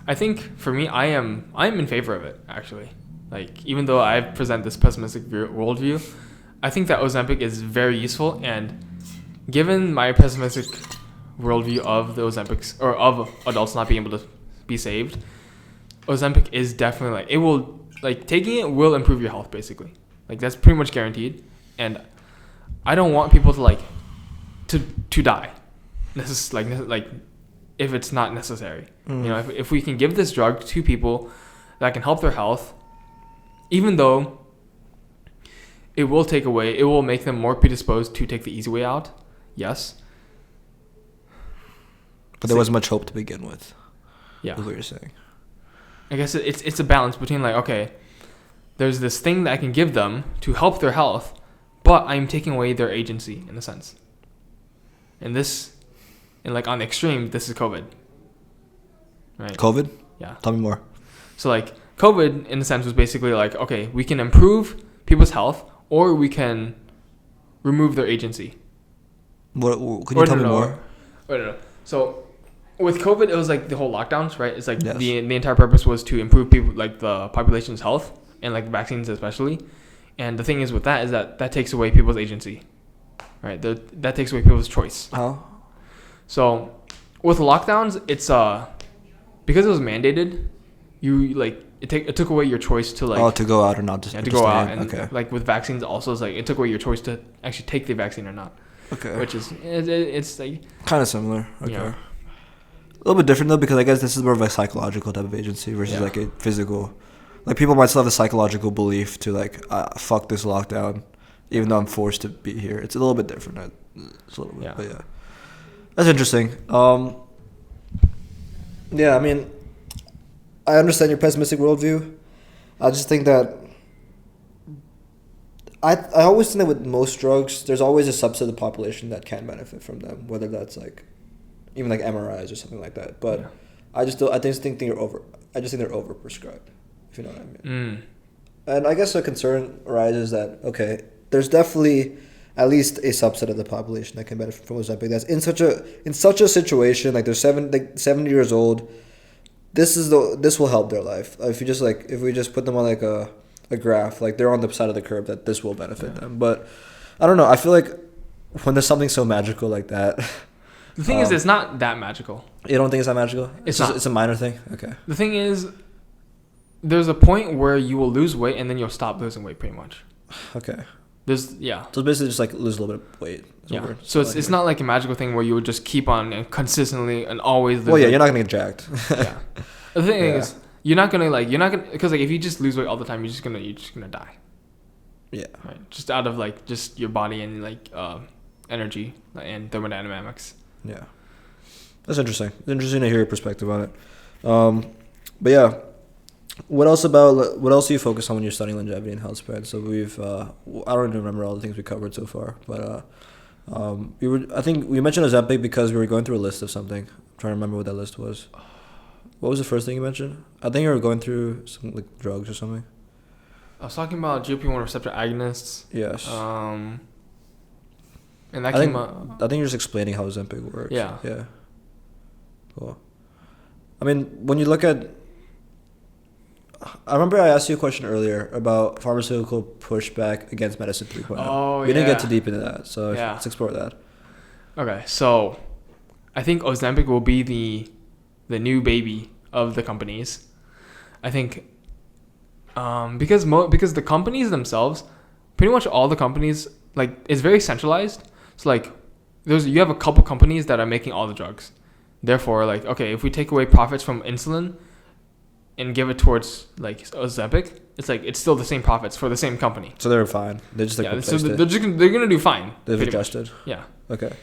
I think for me, I'm in favor of it, actually. Like, even though I present this pessimistic worldview, I think that Ozempic is very useful, and given my pessimistic worldview of the Ozempics, or of adults not being able to be saved, Ozempic is definitely like, it will, like, taking it will improve your health, basically. Like, that's pretty much guaranteed, and I don't want people to, like, to die. This is like if it's not necessary. You know, if we can give this drug to people that can help their health, even though it will make them more predisposed to take the easy way out. Yes. But there wasn't much hope to begin with. Yeah. Is what you're saying. I guess it's a balance between like, okay, there's this thing that I can give them to help their health, but I'm taking away their agency in a sense. And like on the extreme, this is COVID. Right? COVID? Yeah. Tell me more. So like COVID in a sense was basically like, okay, we can improve people's health or we can remove their agency. What? Can you tell me more? No. So with COVID, it was like the whole lockdowns, right? It's like Yes. the entire purpose was to improve people, like the population's health and like vaccines especially. And the thing is with that is that takes away people's agency, right? That takes away people's choice. How? So with lockdowns, it's because it was mandated, you like it took away your choice to like to go out or not. to go out, and like with vaccines also, it's like it took away your choice to actually take the vaccine or not. Okay. Which is it's like kind of similar. Okay. Yeah. A little bit different though, because I guess this is more of a psychological type of agency versus like a physical. Like people might still have a psychological belief to like fuck this lockdown, even though I'm forced to be here. It's a little bit different. It's a little bit, but yeah, that's interesting. Yeah, I mean, I understand your pessimistic worldview. I just think that I always think that with most drugs, there's always a subset of the population that can benefit from them, whether that's like even like MRIs or something like that. But I just think they're overprescribed, if you know what I mean. And I guess the concern arises that there's definitely at least a subset of the population that can benefit from Ozempic. That's in such a situation, like they're 70 years old. This will help their life. If we just put them on like a graph, like they're on the side of the curve, that this will benefit them. But I don't know. I feel like when there's something so magical like that. The thing is, it's not that magical. You don't think it's that magical? It's not. It's a minor thing? Okay. The thing is, there's a point where you will lose weight and then you'll stop losing weight pretty much. Okay. So it's basically just like lose a little bit of weight. Yeah. So it's not like a magical thing where you would just keep on and consistently and always lose weight. You're not going to get jacked. Yeah. The thing is, you're not gonna because like if you just lose weight all the time, you're just gonna die. Yeah. Right. Just out of like just your body and like energy and thermodynamics. Yeah. That's interesting. It's interesting to hear your perspective on it. But yeah, what else do you focus on when you're studying longevity and healthspan? So I don't even remember all the things we covered so far, but I think we mentioned Ozempic because we were going through a list of something. I'm trying to remember what that list was. What was the first thing you mentioned? I think you were going through some like drugs or something. I was talking about GLP-1 receptor agonists. Yes. And that I came up. I think you're just explaining how Ozempic works. Yeah. Yeah. Cool. I mean, when you look at, I remember I asked you a question earlier about pharmaceutical pushback against medicine 3.0. Oh, we didn't get too deep into that, so let's explore that. Okay, so I think Ozempic will be the new baby of the companies. I think because the companies themselves, pretty much all the companies, like, it's very centralized. So like you have a couple companies that are making all the drugs. Therefore, like, okay, if we take away profits from insulin and give it towards like Ozempic, it's like it's still the same profits for the same company. So they're fine. They just like so they're gonna do fine. They've adjusted. Yeah. Okay.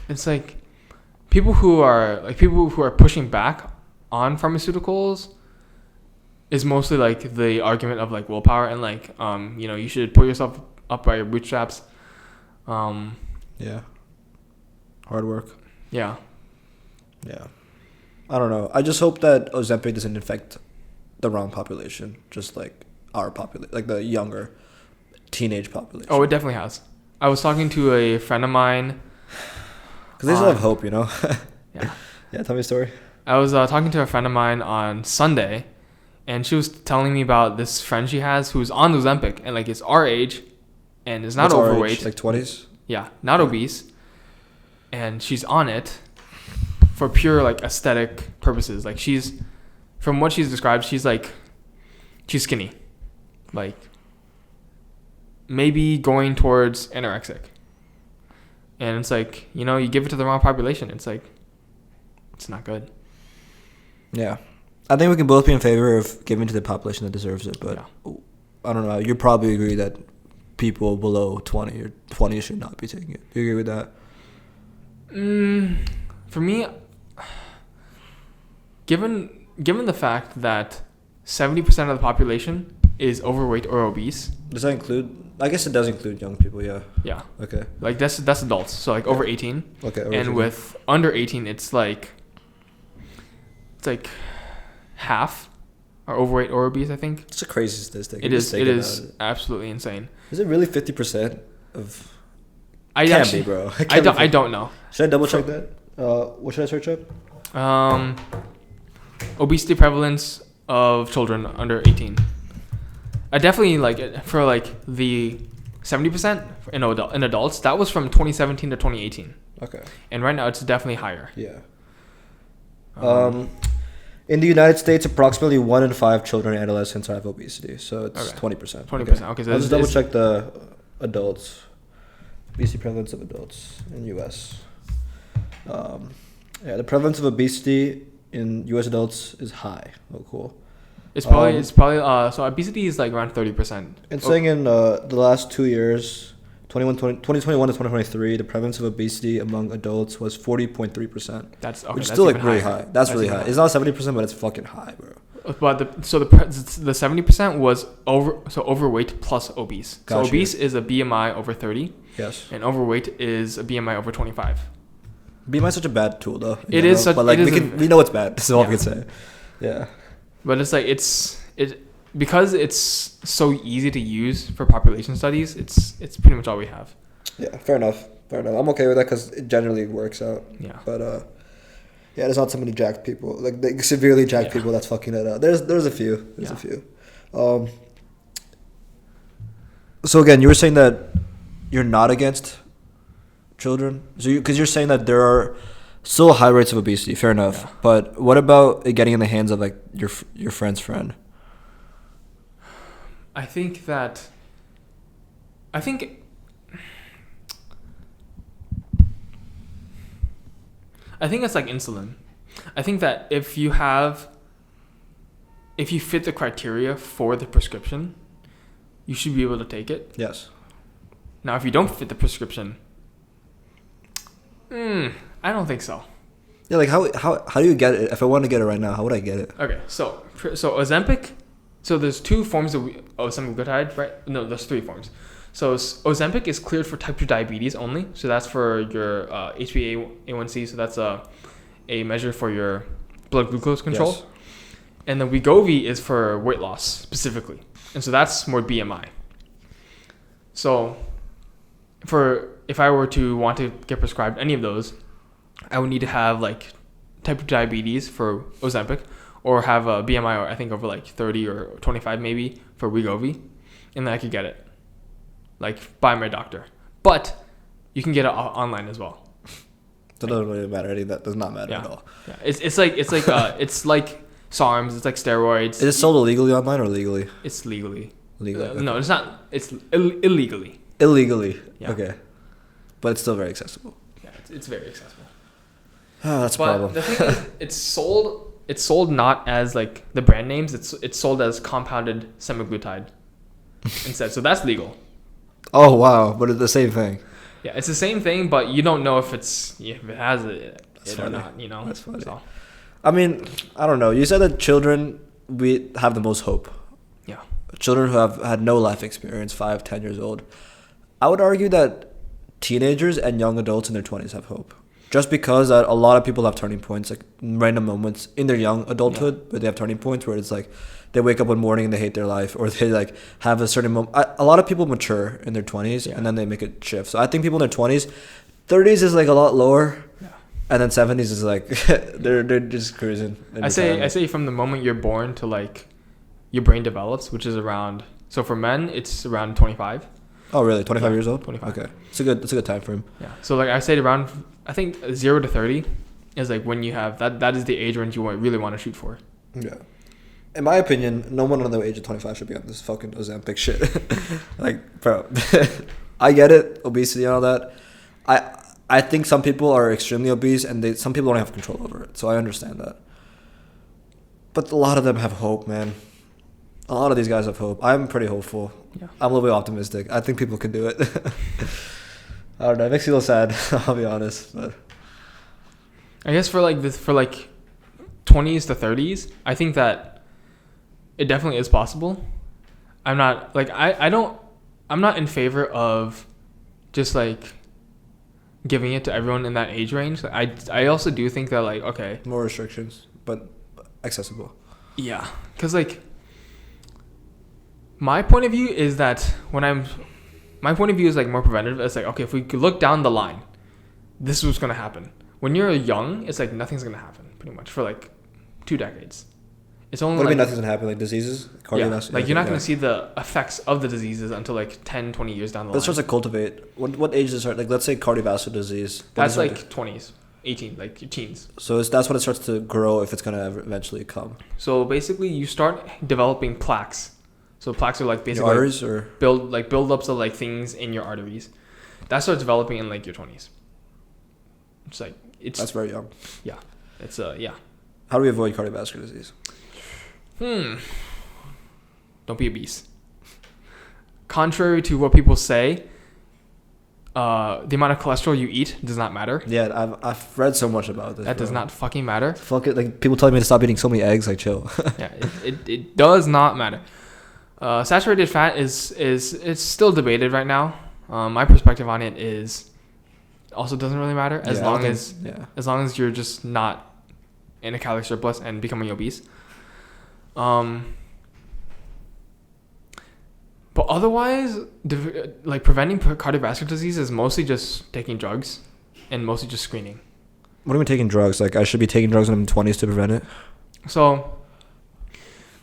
It's like people who are pushing back on pharmaceuticals is mostly like the argument of like willpower and like you should pull yourself up by your bootstraps. Yeah. Hard work. Yeah. Yeah. I don't know. I just hope that Ozempic doesn't infect the wrong population, just like our population, like the younger teenage population. Oh, it definitely has. I was talking to a friend of mine. Because they still have hope, you know? Yeah. Yeah, tell me a story. I was talking to a friend of mine on Sunday, and she was telling me about this friend she has who's on Ozempic, and like is our age, and is not overweight. Age? Like 20s? Yeah, not obese. And she's on it for pure like aesthetic purposes. Like from what she's described, she's skinny, like maybe going towards anorexic. And it's like, you give it to the wrong population. It's like, it's not good. Yeah. I think we can both be in favor of giving to the population that deserves it, but I don't know. You probably agree that people below 20 or 20 should not be taking it. Do you agree with that? For me, given the fact that 70% of the population is overweight or obese. Does that include? I guess it does include young people. Yeah. Yeah. Okay. Like that's adults. So like over 18. Okay. And 18. With under 18, it's like half are overweight or obese. I think it's a crazy statistic. It is absolutely insane. Is it really 50% of Can't be, bro. I don't know. Should I double check that? What should I search up? Obesity prevalence of children under 18. I definitely for the 70% in adults. That was from 2017 to 2018. Okay. And right now it's definitely higher. Yeah. In the United States, approximately 1 in 5 children and adolescents have obesity. So it's 20%. 20%. Okay. So I'll just double check the adults. Obesity prevalence of adults in U.S. The prevalence of obesity in U.S. adults is high. Oh, cool. It's probably so obesity is like around 30%. It's saying in the last 2 years, 2021 to 2023, the prevalence of obesity among adults was 40.3%. That's okay. Which is that's still like even really higher. high. That's really high. It's not 70%, but it's fucking high, bro. But the 70% was overweight plus obese. Gotcha. So obese is a BMI over 30. Yes. And overweight is a BMI over 25. BMI is such a bad tool, though. It is such, but like we know it's bad. That's all we can say. Yeah. But it's like because it's so easy to use for population studies. It's pretty much all we have. Yeah, fair enough. I'm okay with that because it generally works out. Yeah. But yeah, there's not so many jacked people, like severely jacked people that's fucking it up. There's a few. There's a few. So again, you were saying that you're not against children, so because you're saying that there are still high rates of obesity. Fair enough. Yeah. But what about it getting in the hands of like your friend's friend? I think that's like insulin. I think that if you fit the criteria for the prescription, you should be able to take it. Yes. Now, if you don't fit the prescription, I don't think so. Yeah, like how do you get it? If I want to get it right now, how would I get it? Okay, so Ozempic. So there's 2 forms of semaglutide, right? No, there's 3 forms. So Ozempic is cleared for type 2 diabetes only. So that's for your HbA1c. So that's a measure for your blood glucose control. Yes. And then Wegovy is for weight loss specifically. And so that's more BMI. So if I were to want to get prescribed any of those, I would need to have like type 2 diabetes for Ozempic, or have a BMI, I think, over like 30 or 25 maybe for Wegovy, and then I could get it like by my doctor. But you can get it online as well. That doesn't really matter. That does not matter at all. Yeah, it's like it's like SARMs. It's like steroids. Is it sold illegally online or legally? It's legally. Legally. Okay. No, it's not. It's illegally. Illegally. Yeah. Okay. But it's still very accessible. Yeah, it's very accessible. Oh, that's a problem. The thing is, it's sold not as like the brand names. It's sold as compounded semaglutide instead. So that's legal. Oh wow! But it's the same thing. Yeah, it's the same thing, but you don't know if it has it or not. That's funny. So. I mean, I don't know. You said that children we have the most hope. Yeah. Children who have had no life experience, 5, 10 years old. I would argue that teenagers and young adults in their 20s have hope. Just because that a lot of people have turning points, like random moments in their young adulthood, where they have turning points where it's like they wake up one morning and they hate their life, or they like have a certain moment. A lot of people mature in their 20s and then they make a shift. So I think people in their 20s, 30s is like a lot lower, and then 70s is like they're just cruising. I say from the moment you're born to like your brain develops, which is around. So for men, it's around 25. Oh really? 25 years old? 25. Okay, it's a good time frame. Yeah. So like I say around, I think 0 to 30 is like when you have that is the age range you really want to shoot for. Yeah. In my opinion, no one under the age of 25 should be on this fucking Ozempic shit. Like, bro, I get it, obesity and all that. I think some people are extremely obese and some people don't have control over it. So I understand that. But a lot of them have hope, man. A lot of these guys have hope. I'm pretty hopeful. Yeah. I'm a little bit optimistic. I think people can do it. I don't know. It makes me a little sad, I'll be honest. But I guess for 20s to 30s, I think that it definitely is possible. I'm not like I'm not in favor of just like giving it to everyone in that age range. I also do think that like, okay, more restrictions, but accessible. Yeah, because like my point of view is that when I'm my point of view is like more preventative. It's like, okay, if we could look down the line, this is what's gonna happen. When you're young, it's like nothing's gonna happen pretty much for like 2 decades. It's only what do you mean nothing's gonna happen? Like diseases, cardiovascular. Like you're not gonna see the effects of the diseases until like 10, 20 years down the line. That starts to cultivate. What age does it start? Like let's say cardiovascular disease. That's like 20s, 18, like your teens. So that's when it starts to grow if it's gonna eventually come. So basically, you start developing plaques. So plaques are like basically your arteries or buildups of like things in your arteries. That starts developing in like your 20s. That's very young. Yeah, it's yeah. How do we avoid cardiovascular disease? Don't be obese. Contrary to what people say, the amount of cholesterol you eat does not matter. Yeah, I've read so much about this. That does not fucking matter. Fuck it, like people telling me to stop eating so many eggs. Like chill. Yeah, it does not matter. Saturated fat is it's still debated right now. My perspective on it is also doesn't really matter as long as you're just not in a calorie surplus and becoming obese. But otherwise, like preventing cardiovascular disease is mostly just taking drugs and mostly just screening. What do you mean taking drugs? Like I should be taking drugs when I'm in my 20s to prevent it? So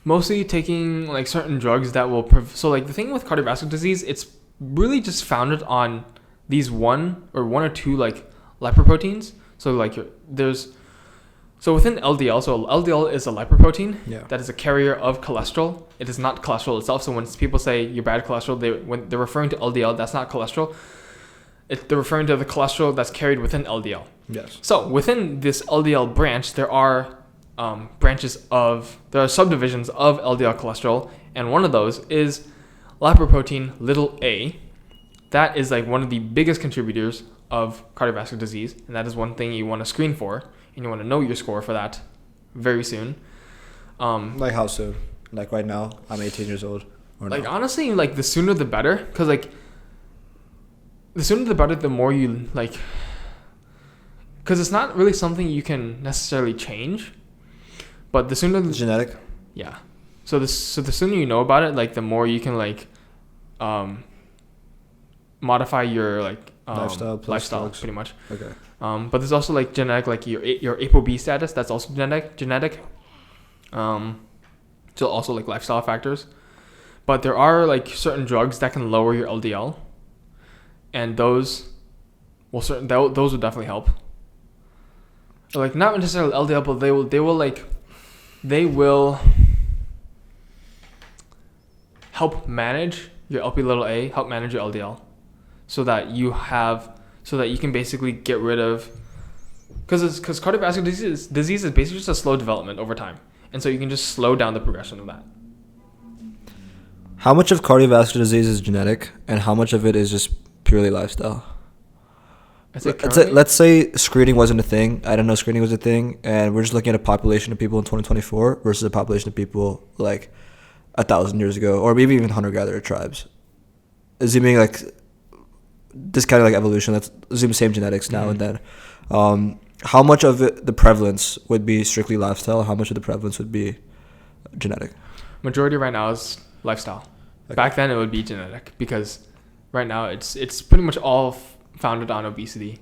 mostly taking like certain drugs that will so like the thing with cardiovascular disease, it's really just founded on these one or two like lipoproteins. So like so within LDL, so LDL is a lipoprotein that is a carrier of cholesterol. It is not cholesterol itself. So when people say you're bad cholesterol, when they're referring to LDL, that's not cholesterol. They're referring to the cholesterol that's carried within LDL. Yes. So within this LDL branch, there are subdivisions of LDL cholesterol, and one of those is lipoprotein little a. That is like one of the biggest contributors of cardiovascular disease, and that is one thing you want to screen for, and you want to know your score for that very soon. Like how soon? Like right now, I'm 18 years old. Like honestly, like the sooner the better, because like the sooner the better, the more you like, because it's not really something you can necessarily change. But the sooner it's genetic. Yeah. So the sooner you know about it, like the more you can like modify your like lifestyle pretty much. Okay. But there's also like genetic, like your ApoB status, that's also genetic. So also like lifestyle factors. But there are like certain drugs that can lower your LDL, and those will definitely help. Like not necessarily LDL, but they will help manage your Lp(a), help manage your LDL, so that you can basically get rid of, because cardiovascular disease is basically just a slow development over time, and so you can just slow down the progression of that. How much of cardiovascular disease is genetic, and how much of it is just purely lifestyle? Let's say screening wasn't a thing. I didn't know screening was a thing, and we're just looking at a population of people in 2024 versus a population of people like 1,000 years ago, or maybe even hunter-gatherer tribes. Assuming like this kind of like evolution, let's assume same genetics now and then. How much of it, the prevalence would be strictly lifestyle? How much of the prevalence would be genetic? Majority right now is lifestyle. Okay. Back then it would be genetic, because right now it's pretty much all founded on obesity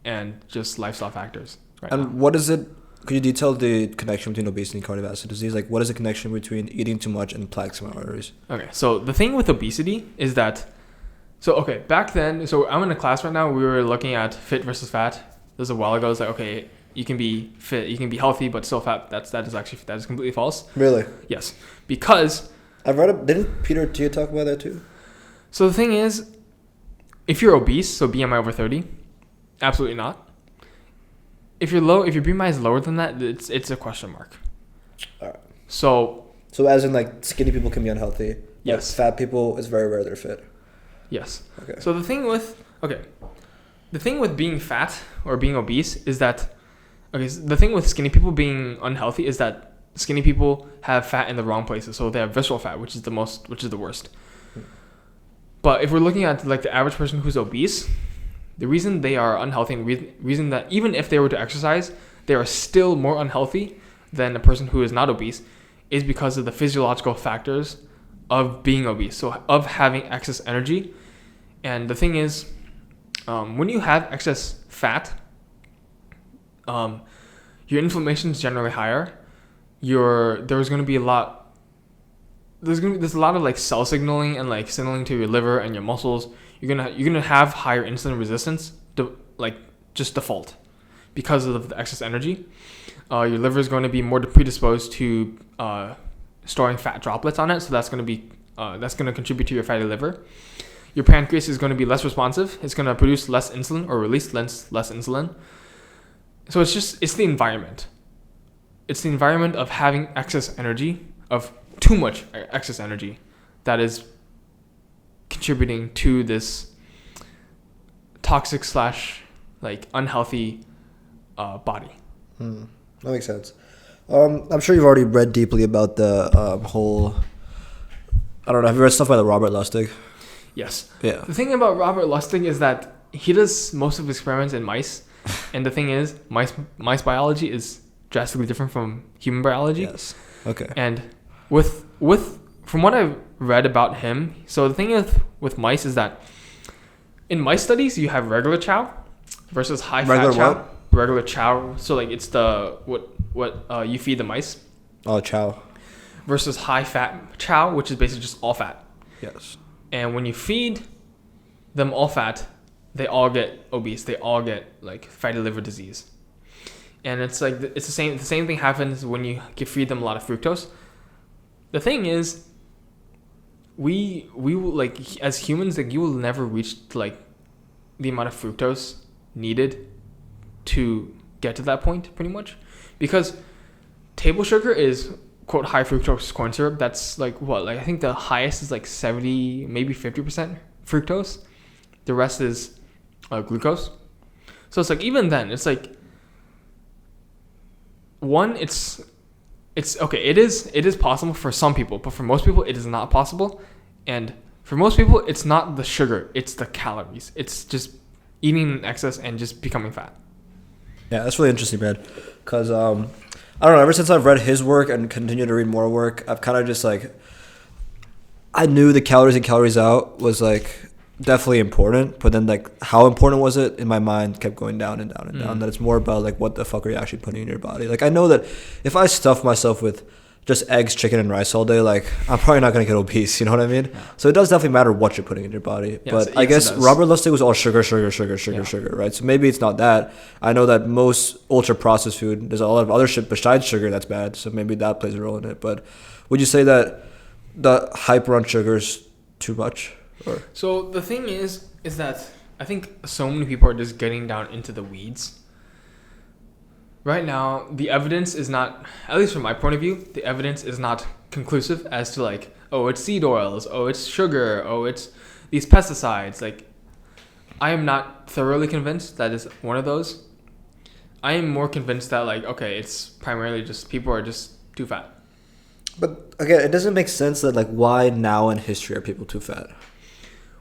and just lifestyle factors. What is it? Could you detail the connection between obesity and cardiovascular disease? Like, what is the connection between eating too much and plaques in my arteries? Okay, so the thing with obesity is that, back then, so I'm in a class right now, we were looking at fit versus fat. This was a while ago. It's like, okay, you can be fit, you can be healthy, but still fat. That is completely false. Really? Yes, because I've read it. Didn't Peter Tia talk about that too? So the thing is, if you're obese, so BMI over 30, absolutely not. If your BMI is lower than that, it's a question mark. All right. So as in like skinny people can be unhealthy. Yes. Like fat people, it's very rare they're fit. Yes. Okay. So the thing with being fat or being obese is that, so the thing with skinny people being unhealthy is that skinny people have fat in the wrong places. So they have visceral fat, which is the worst. But if we're looking at like the average person who's obese, the reason they are unhealthy and reason that even if they were to exercise, they are still more unhealthy than a person who is not obese is because of the physiological factors of being obese. So of having excess energy And the thing is, when you have excess fat, your inflammation is generally higher. There's a lot of like cell signaling and like signaling to your liver and your muscles. You're gonna have higher insulin resistance, like just default, because of the excess energy. Your liver is going to be more predisposed to storing fat droplets on it, so that's going to contribute to your fatty liver. Your pancreas is going to be less responsive. It's going to produce less insulin or release less insulin. So it's the environment. It's the environment of having excess energy, of too much excess energy, that is contributing to this toxic / like unhealthy body. That makes sense. I'm sure you've already read deeply about the whole. I don't know. Have you read stuff by Robert Lustig? Yes. Yeah. The thing about Robert Lustig is that he does most of his experiments in mice, and the thing is, mice biology is drastically different from human biology. Yes. Okay. And with from what I've read about him, so the thing with mice is that in mice studies you have regular chow versus high fat chow. What? Regular chow. So like it's the what you feed the mice. Oh, chow. Versus high fat chow, which is basically just all fat. Yes. And when you feed them all fat, they all get obese. They all get like fatty liver disease. And it's like it's the same thing happens when you feed them a lot of fructose. The thing is, we will, like, as humans, like, you will never reach like the amount of fructose needed to get to that point, pretty much, because table sugar is quote high fructose corn syrup. That's like what, like I think the highest is like 70, maybe 50% fructose. The rest is glucose. So it's like, even then, it's like, one, it's okay. It is possible for some people, but for most people, it is not possible. And for most people, it's not the sugar, it's the calories. It's just eating in excess and just becoming fat. Yeah, that's really interesting, man. Because I don't know. Ever since I've read his work and continue to read more work, I've kind of just like, I knew the calories in, calories out was like definitely important, but then like how important was it in my mind kept going down and down and down. That it's more about like what the fuck are you actually putting in your body. Like I know that if I stuff myself with just eggs, chicken, and rice all day, like I'm probably not gonna get obese. You know what I mean? Yeah. So it does definitely matter what you're putting in your body. Yes, but I guess Robert Lustig was all sugar, right? So maybe it's not that. I know that most ultra processed food, there's a lot of other shit besides sugar that's bad. So maybe that plays a role in it. But would you say that the hype around sugar is too much? Or? So the thing is that I think so many people are just getting down into the weeds. Right now, the evidence is not, at least from my point of view, the evidence is not conclusive as to like, oh, it's seed oils, oh, it's sugar, oh, it's these pesticides. Like, I am not thoroughly convinced that is one of those. I am more convinced that like, okay, it's primarily just people are just too fat. But again, it doesn't make sense that like why now in history are people too fat?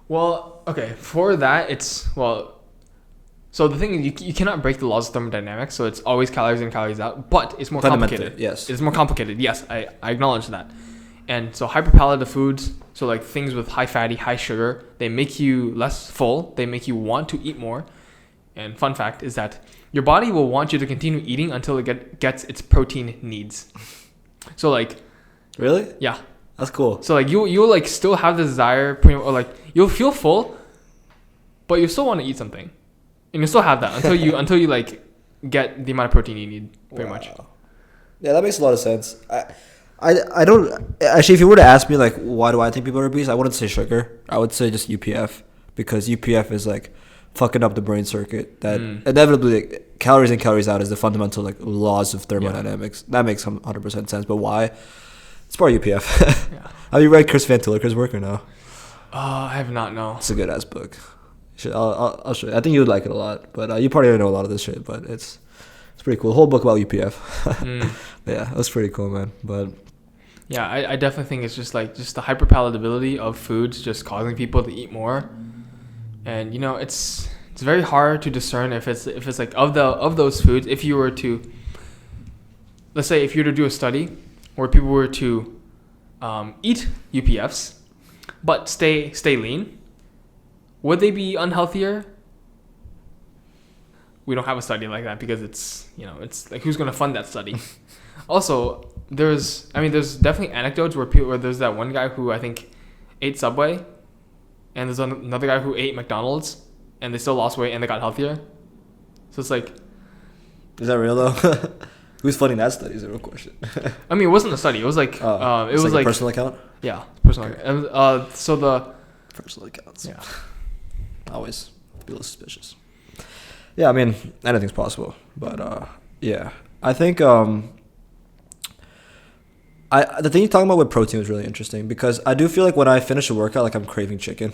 Well, okay, for that, so the thing is, you cannot break the laws of thermodynamics, so it's always calories in, calories out, but it's more complicated. Yes. It's more complicated, yes, I acknowledge that. And so hyperpalative foods, so like things with high fatty, high sugar, they make you less full, they make you want to eat more. And fun fact is that your body will want you to continue eating until it gets its protein needs. So like... Really? Yeah. That's cool. So like you'll like still have the desire, or like you'll feel full, but you still want to eat something. And you still have that until you like get the amount of protein you need, pretty much. Yeah, that makes a lot of sense. I don't actually. If you were to ask me like why do I think people are obese, I wouldn't say sugar. I would say just UPF, because UPF is like fucking up the brain circuit. That inevitably like, calories in, calories out is the fundamental like laws of thermodynamics. Yeah. That makes 100% sense. But why? It's part of UPF. Yeah. Have you read Chris Van Tillerker's work or no? I have not. No. It's a good ass book. I'll show you. I think you would like it a lot, but you probably don't know a lot of this shit. But it's pretty cool. The whole book about UPF. Yeah, it was pretty cool, man. But yeah, I definitely think it's just the hyperpalatability of foods just causing people to eat more, and you know it's very hard to discern if it's like of those foods. If you were to, let's say, if you were to do a study where people were to eat UPFs but stay lean, would they be unhealthier? We don't have a study like that because it's like who's going to fund that study? Also, there's definitely anecdotes where there's that one guy who I think ate Subway, and there's another guy who ate McDonald's, and they still lost weight and they got healthier. So it's like, is that real though? Who's funding that study is a real question. I mean, it wasn't a study. It was like it was like a personal account. Yeah, personal. Okay. And so the personal accounts. Yeah, always be a little suspicious. Yeah, I mean anything's possible, but yeah, I think the thing you're talking about with protein was really interesting because I do feel like when I finish a workout, like I'm craving chicken.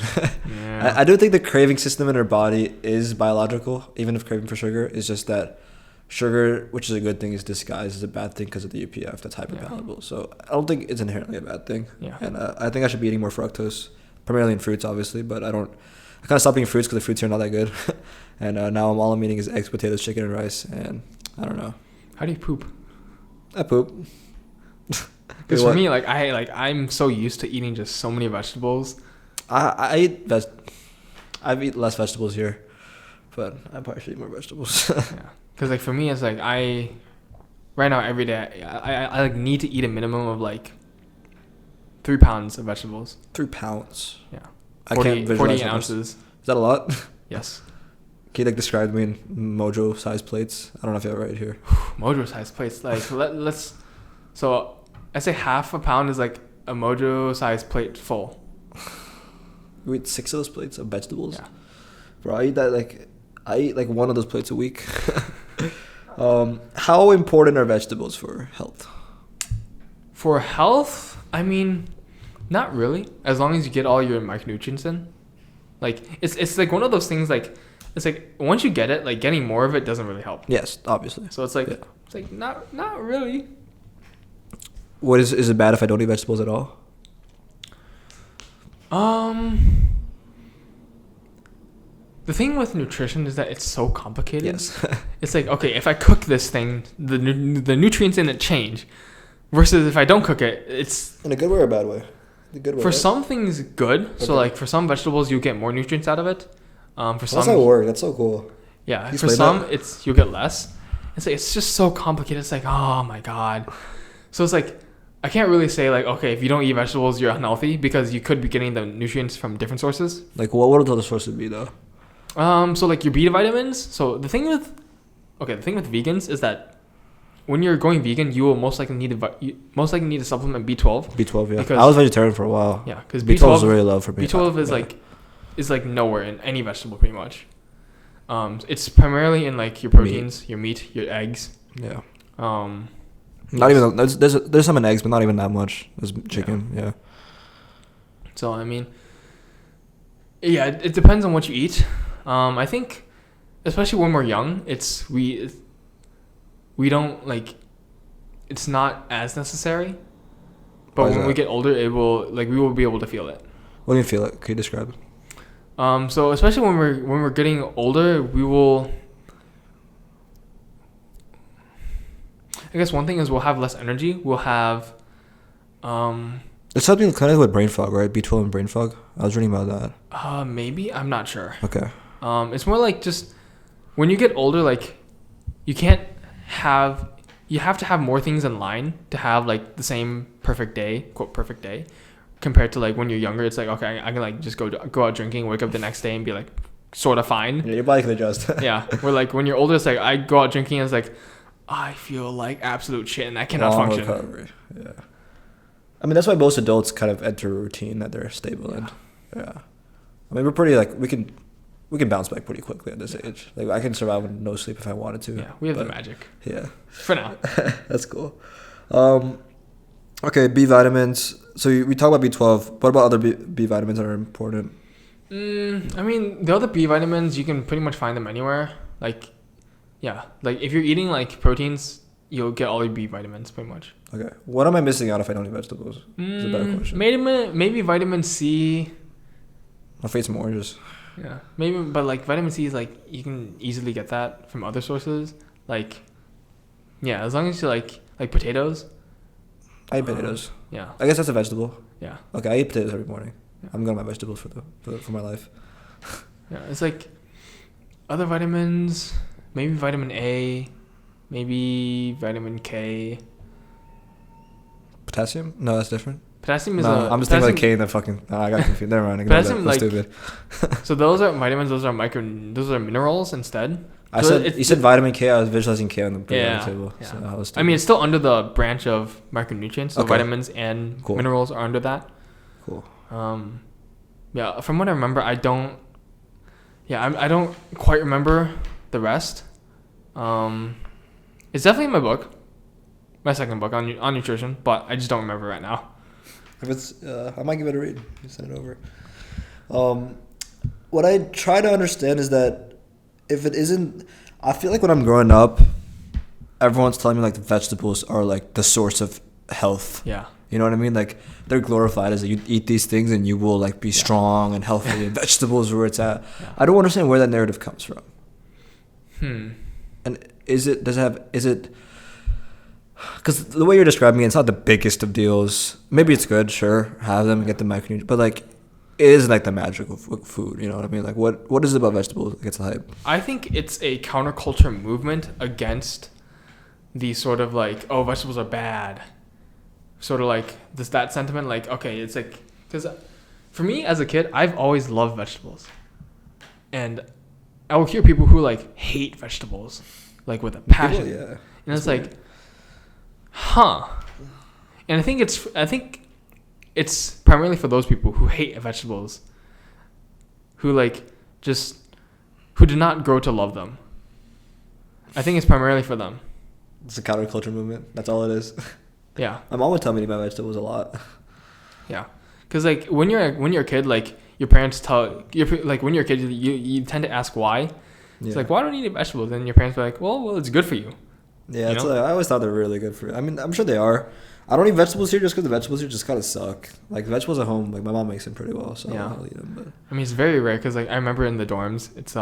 Yeah. I do think the craving system in our body is biological, even if craving for sugar is just that sugar, which is a good thing, is disguised as a bad thing because of the UPF that's hyperpalatable. Yeah. So I don't think it's inherently a bad thing. Yeah. And I think I should be eating more fructose, primarily in fruits, obviously, but I kind of stopped eating fruits because the fruits are not that good. And now all I'm eating is eggs, potatoes, chicken, and rice. And I don't know. How do you poop? I poop. Because for me, I'm so used to eating just so many vegetables. I eat less vegetables here, but I probably should eat more vegetables. Yeah. Because for me, it's right now every day I need to eat a minimum of 3 pounds of vegetables. 3 pounds. Yeah. 48 ounces. Is that a lot? Yes. Can you describe me in Mojo size plates? I don't know if you have it right here. Mojo size plates. Let's. So I say half a pound is a Mojo size plate full. You eat 6 of those plates of vegetables? Yeah. Bro, I eat that I eat one of those plates a week. How important are vegetables for health? For health, I mean, not really. As long as you get all your micronutrients in. It's one of those things it's once you get it, getting more of it doesn't really help. Yes, obviously. So it's not really. What is it bad if I don't eat vegetables at all? The thing with nutrition is that it's so complicated. Yes. It's okay, if I cook this thing, the nutrients in it change, versus if I don't cook it, it's in a good way or a bad way. The good way. For some things, good. Okay. So for some vegetables, you get more nutrients out of it. For some, that's how it works. That's so cool. Yeah. For some, you'll get less. It's just so complicated. It's oh my god. So it's I can't really say okay, if you don't eat vegetables, you're unhealthy because you could be getting the nutrients from different sources. What would the other sources be though? So your B vitamins. So the thing with vegans is that when you're going vegan, you will most likely need a supplement B12. B12, yeah. Because I was vegetarian for a while. Yeah, because B12 is really low for me. B12 is nowhere in any vegetable pretty much. It's primarily in your proteins, your meat, your eggs. Yeah. Not even there's some in eggs, but not even that much. There's chicken, yeah. So I mean, yeah, it depends on what you eat. I think, especially when we're young, we don't it's not as necessary. But when we get older, it will we will be able to feel it. What do you feel it? Can you describe it? So especially when we're getting older, we will. I guess one thing is we'll have less energy. We'll have. It's something kind of with brain fog, right? B12 and brain fog. I was reading about that. Maybe I'm not sure. Okay. It's more just when you get older, you can't have. You have to have more things in line to have the same perfect day, quote perfect day, compared to when you're younger. It's okay, I can just go out drinking, wake up the next day and be sort of fine. Yeah, your body can adjust. Yeah, where when you're older, it's I go out drinking and it's I feel absolute shit and I cannot function. Recovery. Yeah. I mean, that's why most adults kind of enter a routine that they're stable in. Yeah. I mean, we're pretty we can bounce back pretty quickly at this age. I can survive with no sleep if I wanted to. Yeah, we have the magic. Yeah. For now. That's cool. Okay, B vitamins. So we talk about B12. What about other B vitamins that are important? I mean, the other B vitamins, you can pretty much find them anywhere. Yeah, if you're eating proteins, you'll get all your B vitamins pretty much. Okay. What am I missing out if I don't eat vegetables? Is a better question. Maybe vitamin C. I'll eat some oranges. Yeah, maybe, but vitamin C is you can easily get that from other sources. Yeah, as long as you like potatoes. I eat potatoes. Yeah. I guess that's a vegetable. Yeah. Okay, I eat potatoes every morning. Yeah. I'm going to my vegetables for my life. Yeah, it's like other vitamins, maybe vitamin A, maybe vitamin K. Potassium? No, that's different. Potassium is I'm just thinking like K and the fucking. I got confused. Never mind. Potassium, that's like, stupid. So those are vitamins. Those are minerals instead. I So said you said vitamin K. I was visualizing K on the periodic table. Yeah. So I was I mean, it's still under the branch of micronutrients. So Okay. vitamins and minerals are under that. cool. Yeah. From what I remember, I don't quite remember the rest. It's definitely in my book, my second book on nutrition, but I just don't remember right now. If it's, I might give it a read. You send it over. What I try to understand is that if it isn't, I feel like when I'm growing up, everyone's telling me like the vegetables are like the source of health. Yeah. You know what I mean? Like they're glorified as like, you eat these things and you will like be strong and healthy. And vegetables are where it's at. Yeah. I don't understand where that narrative comes from. And is it? Because the way you're describing it, it's not the biggest of deals. Maybe it's good, sure, have them and get the micronutrients, but like, it isn't like the magical food. You know what I mean? Like, what is it about vegetables that gets the hype? I think it's a counterculture movement against the sort of like, oh, vegetables are bad. Sort of like that sentiment. Like, okay, it's like, because for me as a kid, I've always loved vegetables, and I will hear people who like hate vegetables, like with a passion. People, yeah. And it's like, huh. And I think it's primarily for those people who hate vegetables, who like who did not grow to love them. I think it's primarily for them. It's a counterculture movement. That's all it is. Yeah. My mom would tell me to eat my vegetables a lot. Yeah. Because like when you're a kid, like your parents like when you're a kid, you tend to ask why. Yeah. It's like, why don't you eat vegetables? And your parents are like, well, it's good for you. Yeah, it's like, I always thought they were really good for. I mean, I'm sure they are. I don't eat vegetables here just because the vegetables here just kind of suck. Like vegetables at home, like my mom makes them pretty well, so yeah. I'll eat them. But I mean, it's very rare because like I remember in the dorms, it's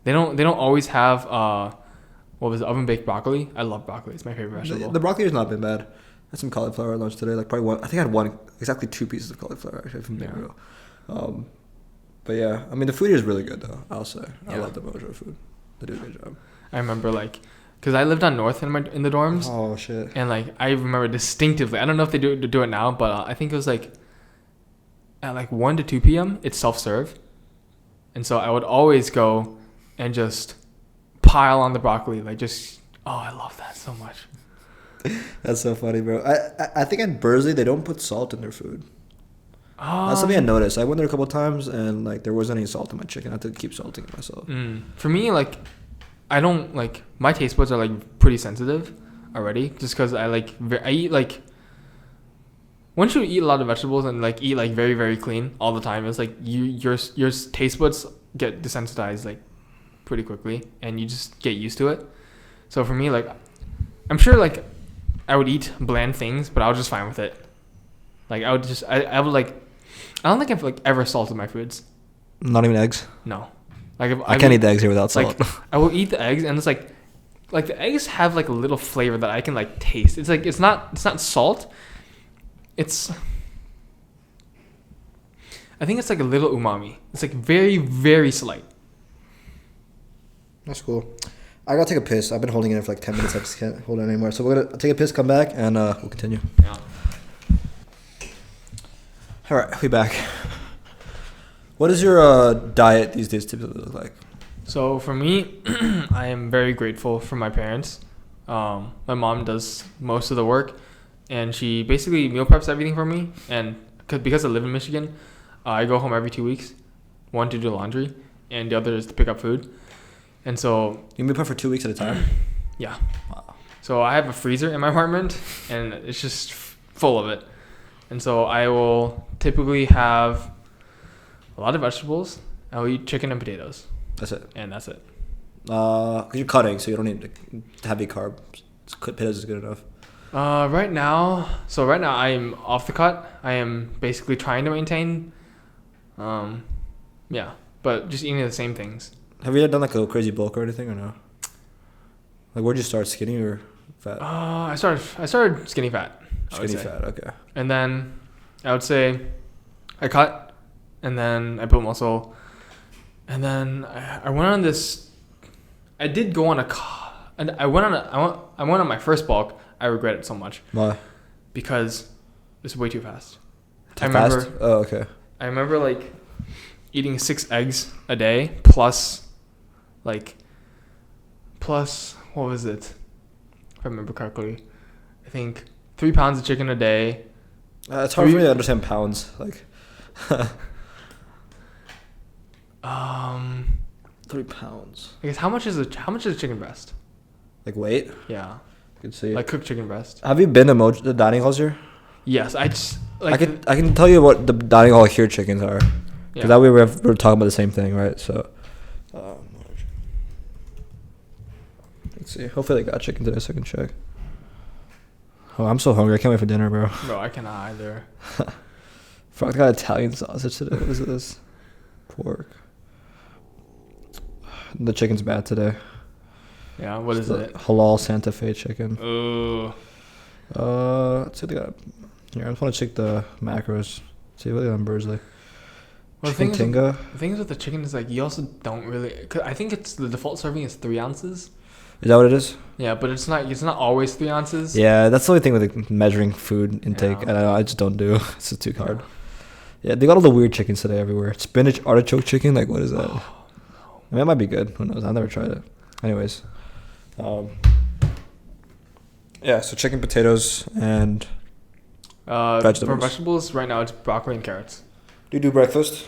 they don't always have what was it, oven baked broccoli. I love broccoli. It's my favorite vegetable. The broccoli has not been bad. I had some cauliflower at lunch today. Like probably one. I think I had exactly 2 pieces of cauliflower actually from being real. But yeah, I mean the food here is really good though. I'll say I love the Mojo food. They do a good job. I remember like. Because I lived on North in the dorms. Oh, shit. And, like, I remember distinctively. I don't know if they do it now, but I think it was, like, at, like, 1 to 2 p.m., it's self-serve. And so I would always go and just pile on the broccoli. Like, I love that so much. That's so funny, bro. I think at Bursley, they don't put salt in their food. That's something I noticed. I went there a couple of times, and, like, there wasn't any salt in my chicken. I had to keep salting it myself. For me, like... I don't like my taste buds are like pretty sensitive already just because I eat like once you eat a lot of vegetables and like eat like very very clean all the time, it's like your taste buds get desensitized like pretty quickly and you just get used to it. So for me, like I'm sure like I would eat bland things, but I was just fine with it. Like I would just I would like I don't think I've like ever salted my foods. Not even eggs? No. Like I can't eat the eggs here without salt. Like, I will eat the eggs, and it's like the eggs have like a little flavor that I can like taste. It's like it's not salt. It's I think it's like a little umami. It's like very very slight. That's cool. I gotta take a piss. I've been holding it in for like 10 minutes. I just can't hold it anymore. So we're gonna take a piss, come back, and we'll continue. Yeah. All right, we back. What does your diet these days typically look like? So for me, I am very grateful for my parents. My mom does most of the work, and she basically meal preps everything for me. And because I live in Michigan, I go home every 2 weeks. One to do laundry, and the other is to pick up food. And so you meal prep for 2 weeks at a time? Yeah. Wow. So I have a freezer in my apartment, and it's just full of it. And so I will typically have a lot of vegetables. I'll eat chicken and potatoes. That's it. And that's it. Because you're cutting, so you don't need heavy carbs. Potatoes is good enough. Right now I'm off the cut. I am basically trying to maintain. Yeah, but just eating the same things. Have you ever done like a crazy bulk or anything or no? Like where'd you start, skinny or fat? I started skinny fat. Skinny fat, okay. And then I would say I cut, and then I built muscle, And then I went on this. I did go on a. And I went on my first bulk. I regret it so much. Why? Because it's way too fast. Too fast? Oh, okay. I remember like eating 6 eggs a day plus what was it? If I remember correctly, I think 3 pounds of chicken a day. It's hard for me to understand pounds. Like, 3 pounds. I guess how much is a chicken breast? Like weight? Yeah. You can see. Like cooked chicken breast. Have you been to the dining halls here? Yes, I just like. I can tell you what the dining hall here chickens are. Because that way we're talking about the same thing, right? So, let's see. Hopefully they got chicken today so I can check. Oh, I'm so hungry. I can't wait for dinner, bro. Bro, I cannot either. Fuck, I got Italian sausage today. What is this? Pork. The chicken's bad today. Yeah, what is it? Halal Santa Fe chicken. Ooh. Let's see what they got. Here, I just want to check the macros. See what the numbers like. Well, chicken tinga. The thing is with the chicken is like you also don't really. Cause I think it's the default serving is 3 ounces. Is that what it is? Yeah, but it's not always 3 ounces. Yeah, that's the only thing with like, measuring food intake. Yeah. And I just don't do. It's just too hard. Yeah, they got all the weird chickens today everywhere. Spinach artichoke chicken. Like, what is that? I mean, it might be good. Who knows? I've never tried it. Anyways. Yeah, so chicken, potatoes, and vegetables. For vegetables, right now it's broccoli and carrots. Do you do breakfast?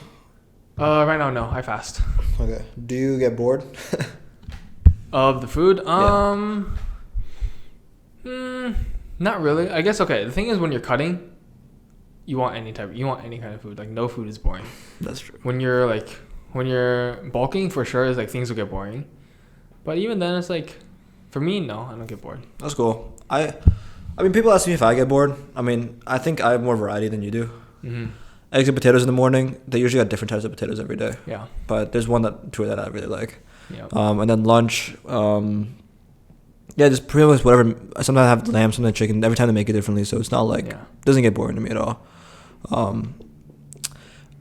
Right now, no. I fast. Okay. Do you get bored? Of the food? Yeah. Not really. I guess, okay, the thing is when you're cutting, you want any kind of food. Like, no food is boring. That's true. When you're bulking, for sure, it's like things will get boring. But even then, it's like, for me, no, I don't get bored. That's cool. I mean, people ask me if I get bored. I mean, I think I have more variety than you do. Mm-hmm. Eggs and potatoes in the morning. They usually got different types of potatoes every day. Yeah. But there's two that I really like. Yeah. And then lunch. Yeah, just pretty much whatever. Sometimes I have lamb, sometimes chicken. Every time they make it differently, so it's not like it doesn't get boring to me at all.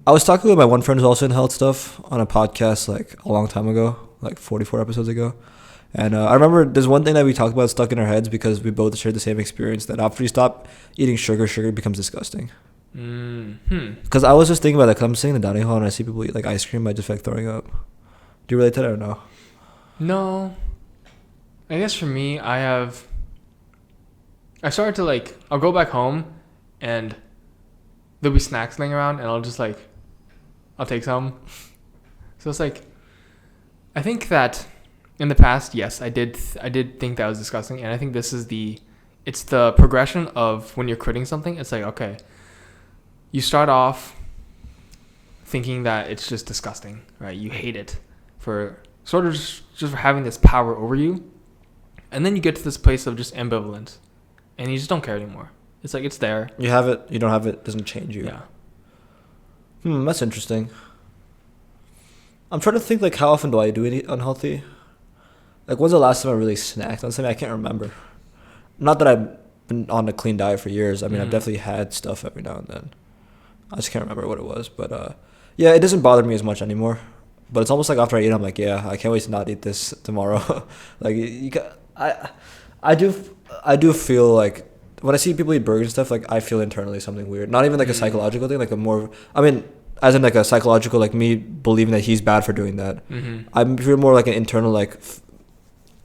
I was talking with my one friend who's also in health stuff on a podcast like a long time ago, like 44 episodes ago. And I remember there's one thing that we talked about stuck in our heads because we both shared the same experience that after you stop eating sugar becomes disgusting. Because I was just thinking about that because I'm sitting in the dining hall and I see people eat like ice cream, I just feel like throwing up. Do you relate to that or no? No. I guess for me, I started to like, I'll go back home and there'll be snacks laying around and I'll take some. So it's like, I think that in the past, yes, I did think that was disgusting. And I think it's the progression of when you're quitting something. It's like, okay, you start off thinking that it's just disgusting, right? You hate it for sort of just for having this power over you. And then you get to this place of just ambivalence and you just don't care anymore. It's like, it's there. You have it, you don't have it, doesn't change you. Yeah. That's interesting. I'm trying to think like how often do I do eat unhealthy? Like when's the last time I really snacked on something? I can't remember. Not that I've been on a clean diet for years. I mean, I've definitely had stuff every now and then. I just can't remember what it was. But yeah, it doesn't bother me as much anymore. But it's almost like after I eat, I'm like, yeah, I can't wait to not eat this tomorrow. Like I do feel like when I see people eat burgers and stuff, like I feel internally something weird. Not even like a psychological thing, like as in like a psychological, like me believing that he's bad for doing that. I feel more like an internal like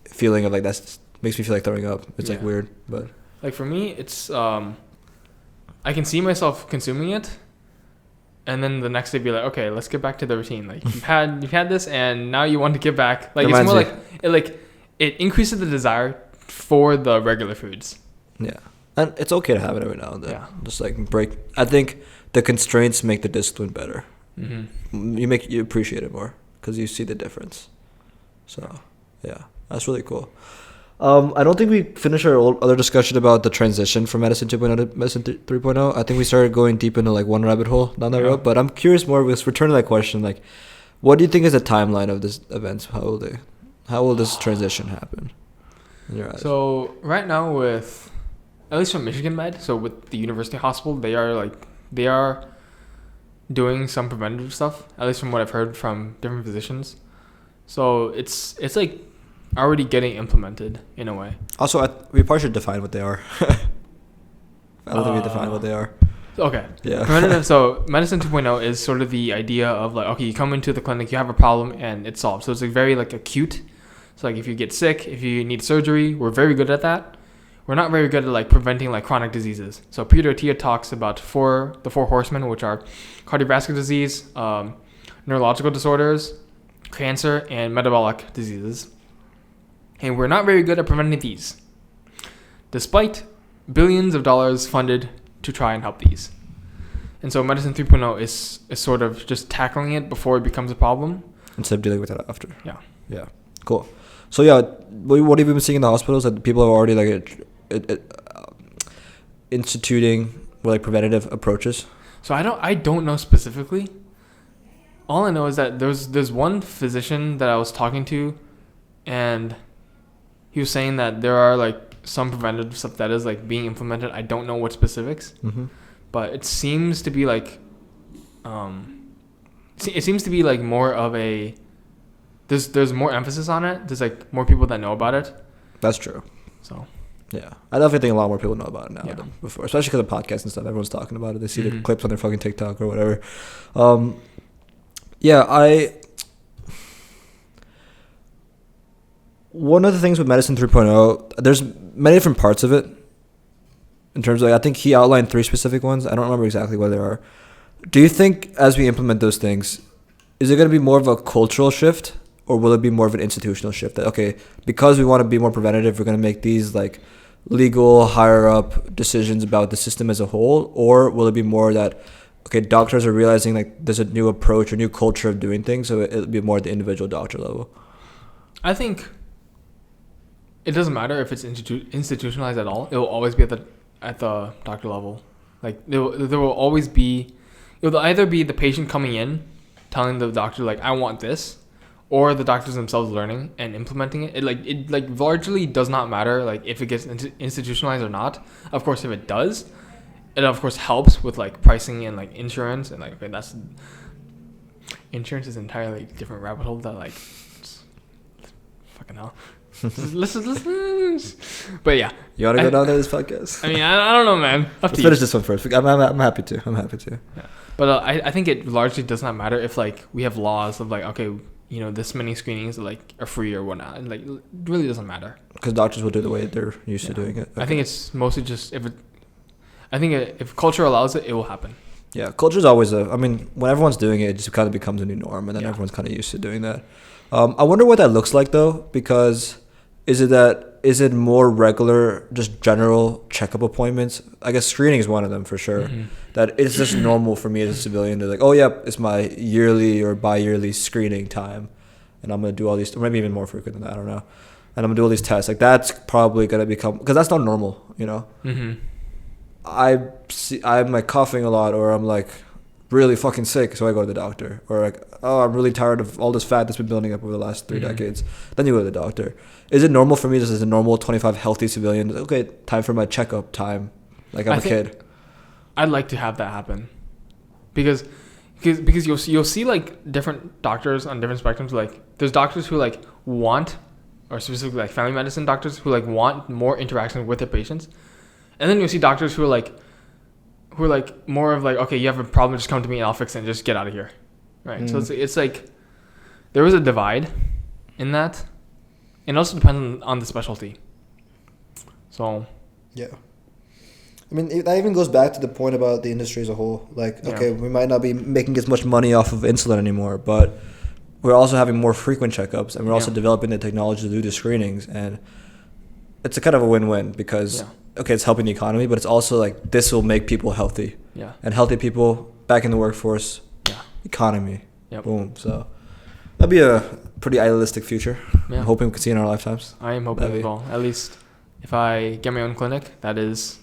feeling of like that makes me feel like throwing up. It's like weird, but like for me, it's I can see myself consuming it, and then the next day be like, okay, let's get back to the routine. Like you've had this, and now you want to get back. Like it's more like it increases the desire for the regular foods. Yeah. And it's okay to have it every now and then. Yeah. Just like break. I think the constraints make the discipline better. You appreciate it more because you see the difference. So, yeah, that's really cool. I don't think we finished our other discussion about the transition from medicine 2.0 to medicine 3.0. I think we started going deep into like one rabbit hole down that road. But I'm curious more. Let's return to that question. Like, what do you think is the timeline of this event? How will this transition happen in your eyes? So right now with, at least from Michigan Med, so with the University Hospital, they are doing some preventative stuff, at least from what I've heard from different physicians. So it's like already getting implemented in a way. Also, we probably should define what they are. I don't think we define what they are. Okay. Yeah. Preventative. So medicine 2.0 is sort of the idea of like, okay, you come into the clinic, you have a problem, and it's solved. So it's like very like acute. So like if you get sick, if you need surgery, we're very good at that. We're not very good at like preventing like chronic diseases. So Peter Attia talks about the four horsemen, which are cardiovascular disease, neurological disorders, cancer, and metabolic diseases. And we're not very good at preventing these, despite billions of dollars funded to try and help these. And so medicine 3.0 is sort of just tackling it before it becomes a problem, instead of dealing with it after. Yeah. Cool. So yeah, what have you been seeing in the hospitals? That people are already like instituting like preventative approaches. So I don't know specifically. All I know is that there's one physician that I was talking to, and he was saying that there are like some preventative stuff that is like being implemented. I don't know what specifics, but it seems to be like, it seems to be like more of a, there's more emphasis on it. There's like more people that know about it. That's true. So yeah, I definitely think a lot more people know about it now than before, especially because of podcasts and stuff. Everyone's talking about it. They see the clips on their fucking TikTok or whatever. One of the things with medicine 3.0, there's many different parts of it. In terms of, like, I think he outlined 3 specific ones. I don't remember exactly what they are. Do you think as we implement those things, is it going to be more of a cultural shift, or will it be more of an institutional shift? That, okay, because we want to be more preventative, we're going to make these like legal, higher up decisions about the system as a whole, or will it be more that, okay, doctors are realizing like there's a new approach or new culture of doing things, so it'll be more at the individual doctor level? I think it doesn't matter if it's institutionalized at all. It will always be at the doctor level. Like there will always be, it will either be the patient coming in telling the doctor like, I want this, or the doctors themselves learning and implementing it. It largely does not matter like if it gets institutionalized or not. Of course, if it does, it of course helps with like pricing and like insurance, and like, okay, that's, insurance is an entirely different rabbit hole that like, fucking hell. Listen. But yeah, you want to go down there this podcast? I mean, I don't know, man. Let's finish this one first. I'm happy to. Yeah. But I think it largely does not matter if like we have laws of like, okay, you know, this many screenings like are free or whatnot, and like it really doesn't matter because doctors will do the way they're used to doing it. Okay. I think it's mostly just if culture allows it, it will happen. Yeah, culture is always when everyone's doing it, it just kind of becomes a new norm, and then everyone's kind of used to doing that. I wonder what that looks like though, because is it more regular, just general checkup appointments? I guess screening is one of them for sure. That it's just normal for me as a civilian to like, oh yeah, it's my yearly or bi-yearly screening time, and I'm gonna do all these, or maybe even more frequent than that, I don't know. And I'm gonna do all these tests. Like that's probably gonna become, because that's not normal, you know. I'm like coughing a lot, or I'm like really fucking sick, so I go to the doctor. Or like, oh, I'm really tired of all this fat that's been building up over the last 3 decades. Then you go to the doctor. Is it normal for me, just as a normal 25 healthy civilian, okay, time for my checkup time, like I'm a kid? I'd like to have that happen, because you'll see like different doctors on different spectrums. Like there's doctors who like want, or specifically like family medicine doctors who like want more interaction with their patients, and then you'll see doctors who are like more of like, okay, you have a problem, just come to me and I'll fix it and just get out of here, right? So it's like there is a divide in that. It also depends on the specialty. So yeah, I mean that even goes back to the point about the industry as a whole. Like, okay, we might not be making as much money off of insulin anymore, but we're also having more frequent checkups, and we're also developing the technology to do the screenings, and it's a kind of a win-win because okay, it's helping the economy, but it's also like this will make people healthy. Yeah. And healthy people back in the workforce. Yeah. Economy. Yep. Boom. So that'd be a pretty idealistic future. Yeah. I'm hoping we can see in our lifetimes. I am hoping as well. At least if I get my own clinic, that's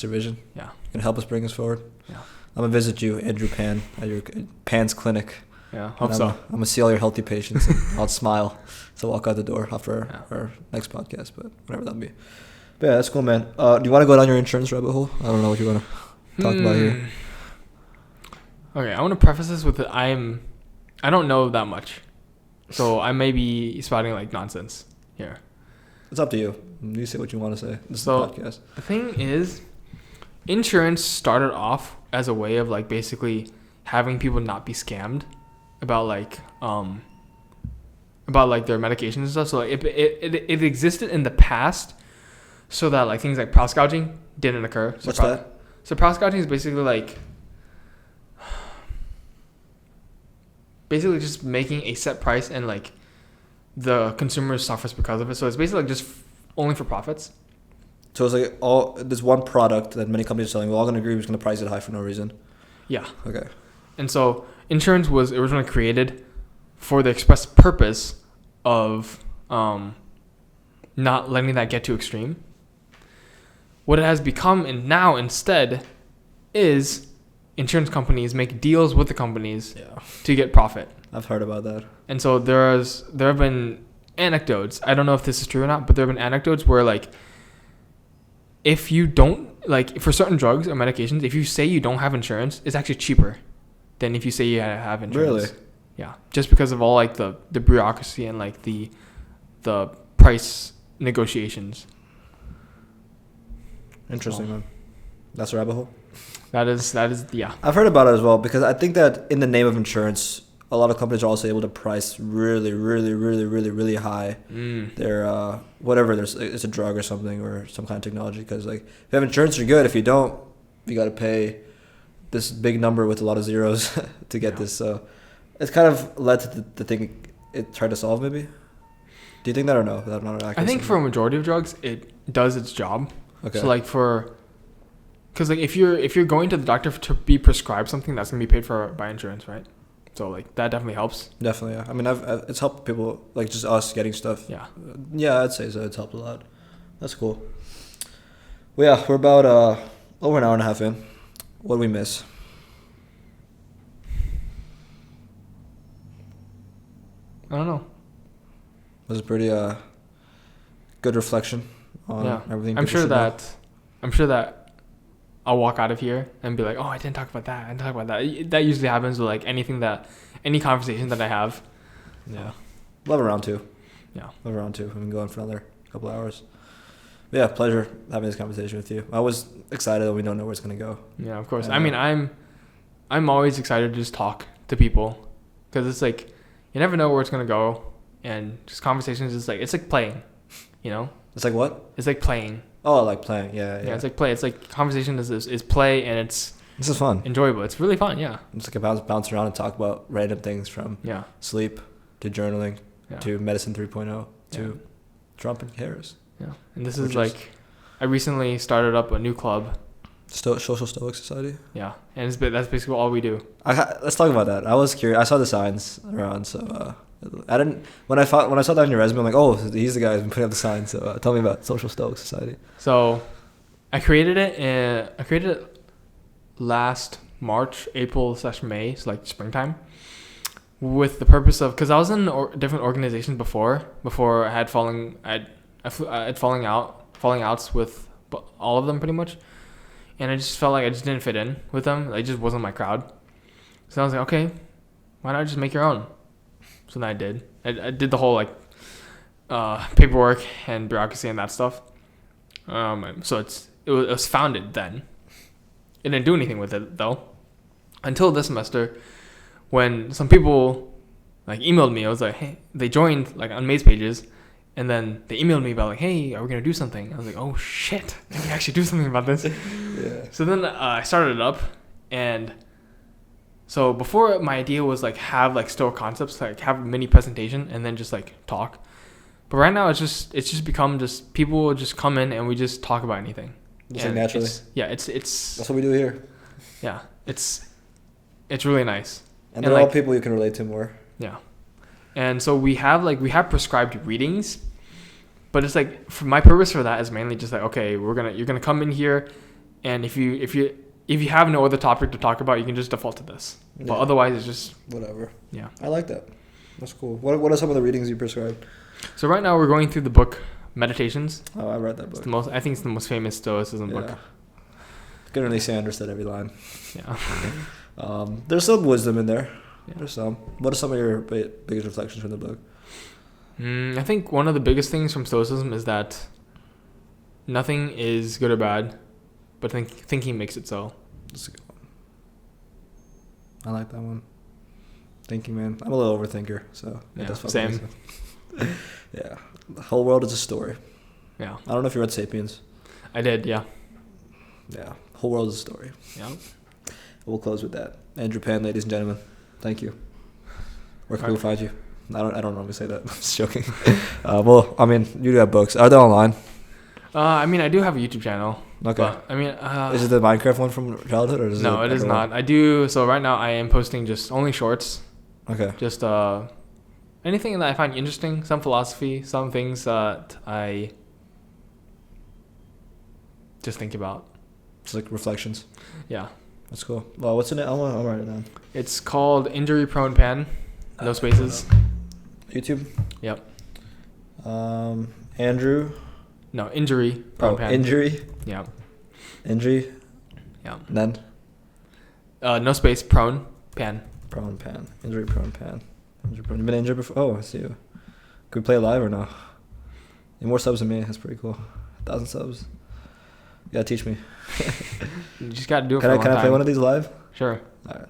your vision. Yeah. Can help us bring us forward. Yeah. I'm gonna visit you, Andrew Pan, at your Pan's clinic. Yeah. Hope so. I'm gonna see all your healthy patients. And I'll smile. So walk out the door after our next podcast, but whatever that'll be. But yeah, that's cool, man. Do you want to go down your insurance rabbit hole? I don't know what you want to talk about here. Okay, I want to preface this with that I don't know that much, so I may be spouting like nonsense here. It's up to you. You say what you want to say. This is a podcast. The thing is, insurance started off as a way of like basically having people not be scammed about like their medications and stuff. So like it existed in the past so that like things like price gouging didn't occur. So What's that? So price gouging is basically like just making a set price and like the consumer suffers because of it. So it's basically like just only for profits. So it's like there's one product that many companies are selling. We're all going to agree we're going to price it high for no reason. Yeah. Okay. And so insurance was originally created for the express purpose of not letting that get too extreme. What it has become and now instead is insurance companies make deals with the companies to get profit. I've heard about that. And so there have been anecdotes. I don't know if this is true or not, but there have been anecdotes where like if you don't like for certain drugs or medications, if you say you don't have insurance, it's actually cheaper than if you say you have insurance. Really? Yeah, just because of all like the bureaucracy and like the price negotiations. Interesting, man. That's a rabbit hole. That is yeah. I've heard about it as well because I think that in the name of insurance, a lot of companies are also able to price really, really, really, really, really high their whatever it's a drug or something or some kind of technology. Because like if you have insurance, you're good. If you don't, you got to pay this big number with a lot of zeros to get this. So it's kind of led to the thing it tried to solve. Maybe. Do you think that or no? That's not I think for a majority of drugs, it does its job. Okay. So like because like if you're going to the doctor to be prescribed something, that's gonna be paid for by insurance, right? So like that definitely helps. Definitely, yeah. I mean, it's helped people like just us getting stuff. Yeah. Yeah, I'd say so. It's helped a lot. That's cool. Well, yeah, we're about over an hour and a half in. What did we miss? I don't know. It was a pretty good reflection on everything. I'm sure that I'll walk out of here and be like, oh, I didn't talk about that. I didn't talk about that. That usually happens with like any conversation that I have. Yeah. Love a round two. Yeah. Love a round two. We can go on for another couple hours. But yeah, pleasure having this conversation with you. I was excited that we don't know where it's going to go. Yeah, of course. I mean, I'm always excited to just talk to people because it's like, you never know where it's going to go. And just conversations is like, it's like playing, you know? It's like what? It's like playing. Oh, like playing. Yeah. It's like play. It's like conversation is play, and it's this is fun, enjoyable. It's really fun. Yeah. It's like a bounce around and talk about random things from sleep to journaling to medicine 3.0 to Trump and Harris. Yeah, and this is like, I recently started up a new club. Social Stoic Society. Yeah, and that's basically all we do. Let's talk about that. I was curious. I saw the signs around, so I didn't. When I saw that on your resume, I'm like, oh, he's the guy who's been putting up the signs. So tell me about Social Stoic Society. So, I created it last March, April/May, so like springtime, with the purpose of because I was in different organizations before I had falling outs with all of them pretty much. And I just felt like I just didn't fit in with them. It just wasn't my crowd. So I was like, okay, why not just make your own? So then I did. I did the whole like paperwork and bureaucracy and that stuff. So it was founded then. It didn't do anything with it though, until this semester, when some people like emailed me. I was like, hey, they joined like on May's pages. And then they emailed me about like, hey, are we going to do something? I was like, oh, shit. I can actually do something about this. Yeah. So then I started it up. And so before, my idea was like have like Stoic concepts, like have a mini presentation and then just like talk. But right now it's just become just people just come in and we just talk about anything. Just like naturally. It's that's what we do here. Yeah. It's really nice. And they're all people you can relate to more. Yeah. And so we have prescribed readings, but it's like for my purpose for that is mainly just like, okay, you're gonna come in here, and if you have no other topic to talk about, you can just default to this. Yeah. But otherwise, it's just whatever. Yeah, I like that. That's cool. What are some of the readings you prescribed? So right now we're going through the book Meditations. Oh, I read that book. I think it's the most famous Stoicism book. Couldn't really say I understood every line. Yeah. There's some wisdom in there. Yeah. There's some. What are some of your biggest reflections from the book? I think one of the biggest things from Stoicism is that nothing is good or bad, but thinking makes it so. That's a good one. I like that one. Thinking, man. I'm a little overthinker, so yeah, same. Yeah, the whole world is a story. Yeah. I don't know if you read *Sapiens*. I did, yeah. Yeah, whole world is a story. Yeah. We'll close with that. Andrew Pan, ladies and gentlemen, thank you. Where can people find you? I don't normally say that. I'm just joking. Well, I mean, you do have books. Are they online? I mean, I do have a YouTube channel. Okay. But, I mean, is it the Minecraft one from childhood, or is no? It is not. I do. So right now, I am posting just only shorts. Okay. Just anything that I find interesting. Some philosophy. Some things that I just think about. It's like reflections. Yeah. That's cool. Well, what's in it? I'll write it down. It's called Injury Prone Pan. No spaces. YouTube. Yep. Andrew. No, Injury Prone Pan. Injury. Yeah. Injury. Yeah. Then. No space. Prone Pan. Prone Pan. Injury Prone Pan. Injury prone. You been injured before? Oh, I see you. Could we play live or no? You more subs than me. That's pretty cool. 1,000 subs. You gotta teach me. You just gotta do it. Can I play one of these live? Sure. All right.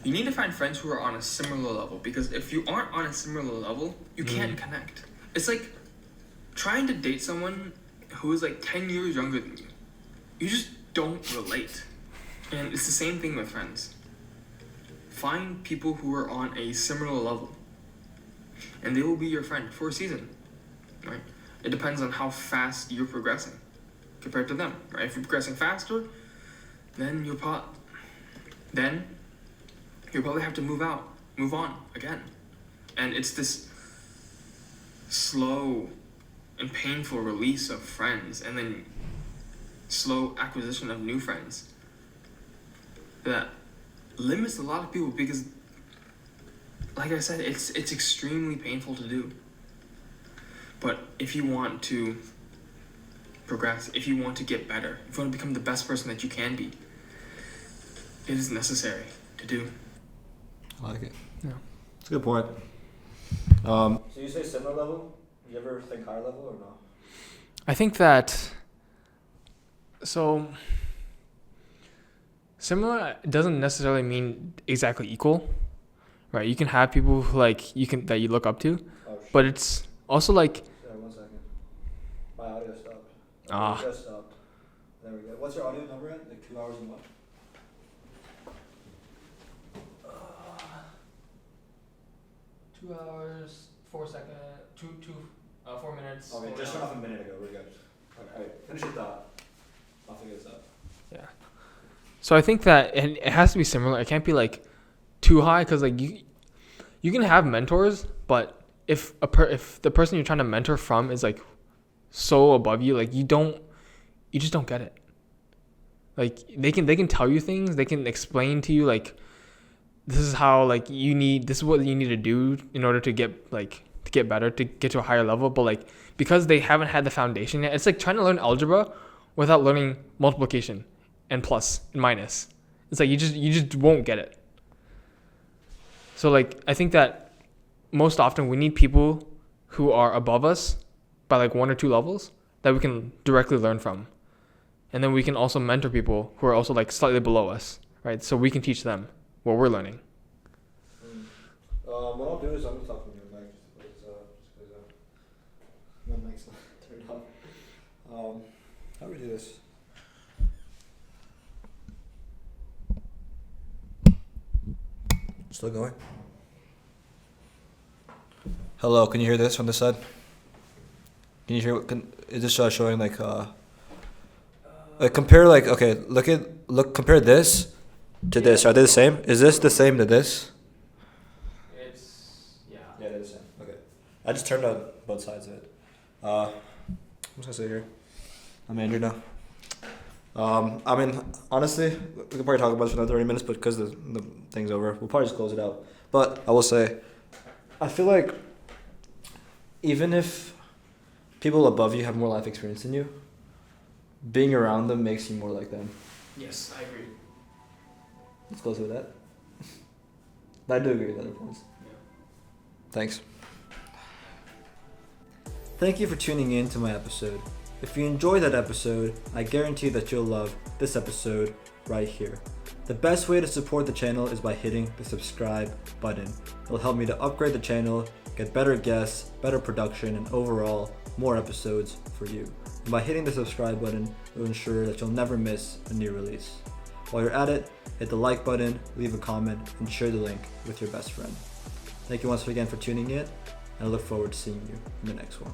You need to find friends who are on a similar level, because if you aren't on a similar level, you can't connect. It's like trying to date someone who is like 10 years younger than you. You just don't relate. And it's the same thing with friends. Find people who are on a similar level, and they will be your friend for a season, right? It depends on how fast you're progressing compared to them, right? If you're progressing faster, then you'll probably have to move on again. And it's this slow and painful release of friends, and then slow acquisition of new friends that limits a lot of people, because, like I said, it's extremely painful to do. But if you want to progress, if you want to get better, if you want to become the best person that you can be, it is necessary to do. I like it. Yeah. It's a good point. So you say similar level? You ever think higher level or no? I think that. So. Similar doesn't necessarily mean exactly equal, right? You can have people who that you look up to, but it's also like. Sorry, 1 second. My audio stopped. Ah. It just stopped. There we go. What's your audio number at? Like 2 hours and what? 2 hours, 4 seconds, 4 minutes. Okay, just went off a minute ago. We're good. Alright, finish your thought. I'll figure this out. Yeah. So I think that it has to be similar. It can't be like too high, because like you can have mentors, but if the person you're trying to mentor from is like so above you, like you just don't get it. Like they can tell you things, they can explain to you like this is how this is what you need to do in order to get better, to get to a higher level, but like because they haven't had the foundation yet, it's like trying to learn algebra without learning multiplication and plus and minus. It's like you just won't get it. So like I think that most often we need people who are above us by like 1 or 2 levels that we can directly learn from. And then we can also mentor people who are also like slightly below us, right? So we can teach them what we're learning. What I'll do is I'm gonna talk from your mic just because my mic's not turned on. How do we do this? Still going? Hello, can you hear this on this side? Can you hear? Is this showing like compare compare this to this. Are they the same? Is this the same to this? Yeah, they're the same. Okay. I just turned on both sides of it. I'm just gonna sit here. I'm Andrew now. I mean, honestly, we could probably talk about this for another 30 minutes, but because the thing's over, we'll probably just close it out. But I will say, I feel like even if people above you have more life experience than you, being around them makes you more like them. Yes, I agree. Let's close with that. But I do agree with other points. Yeah. Thanks. Thank you for tuning in to my episode. If you enjoyed that episode, I guarantee that you'll love this episode right here. The best way to support the channel is by hitting the subscribe button. It'll help me to upgrade the channel, get better guests, better production, and overall more episodes for you. And by hitting the subscribe button, it'll ensure that you'll never miss a new release. While you're at it, hit the like button, leave a comment, and share the link with your best friend. Thank you once again for tuning in, and I look forward to seeing you in the next one.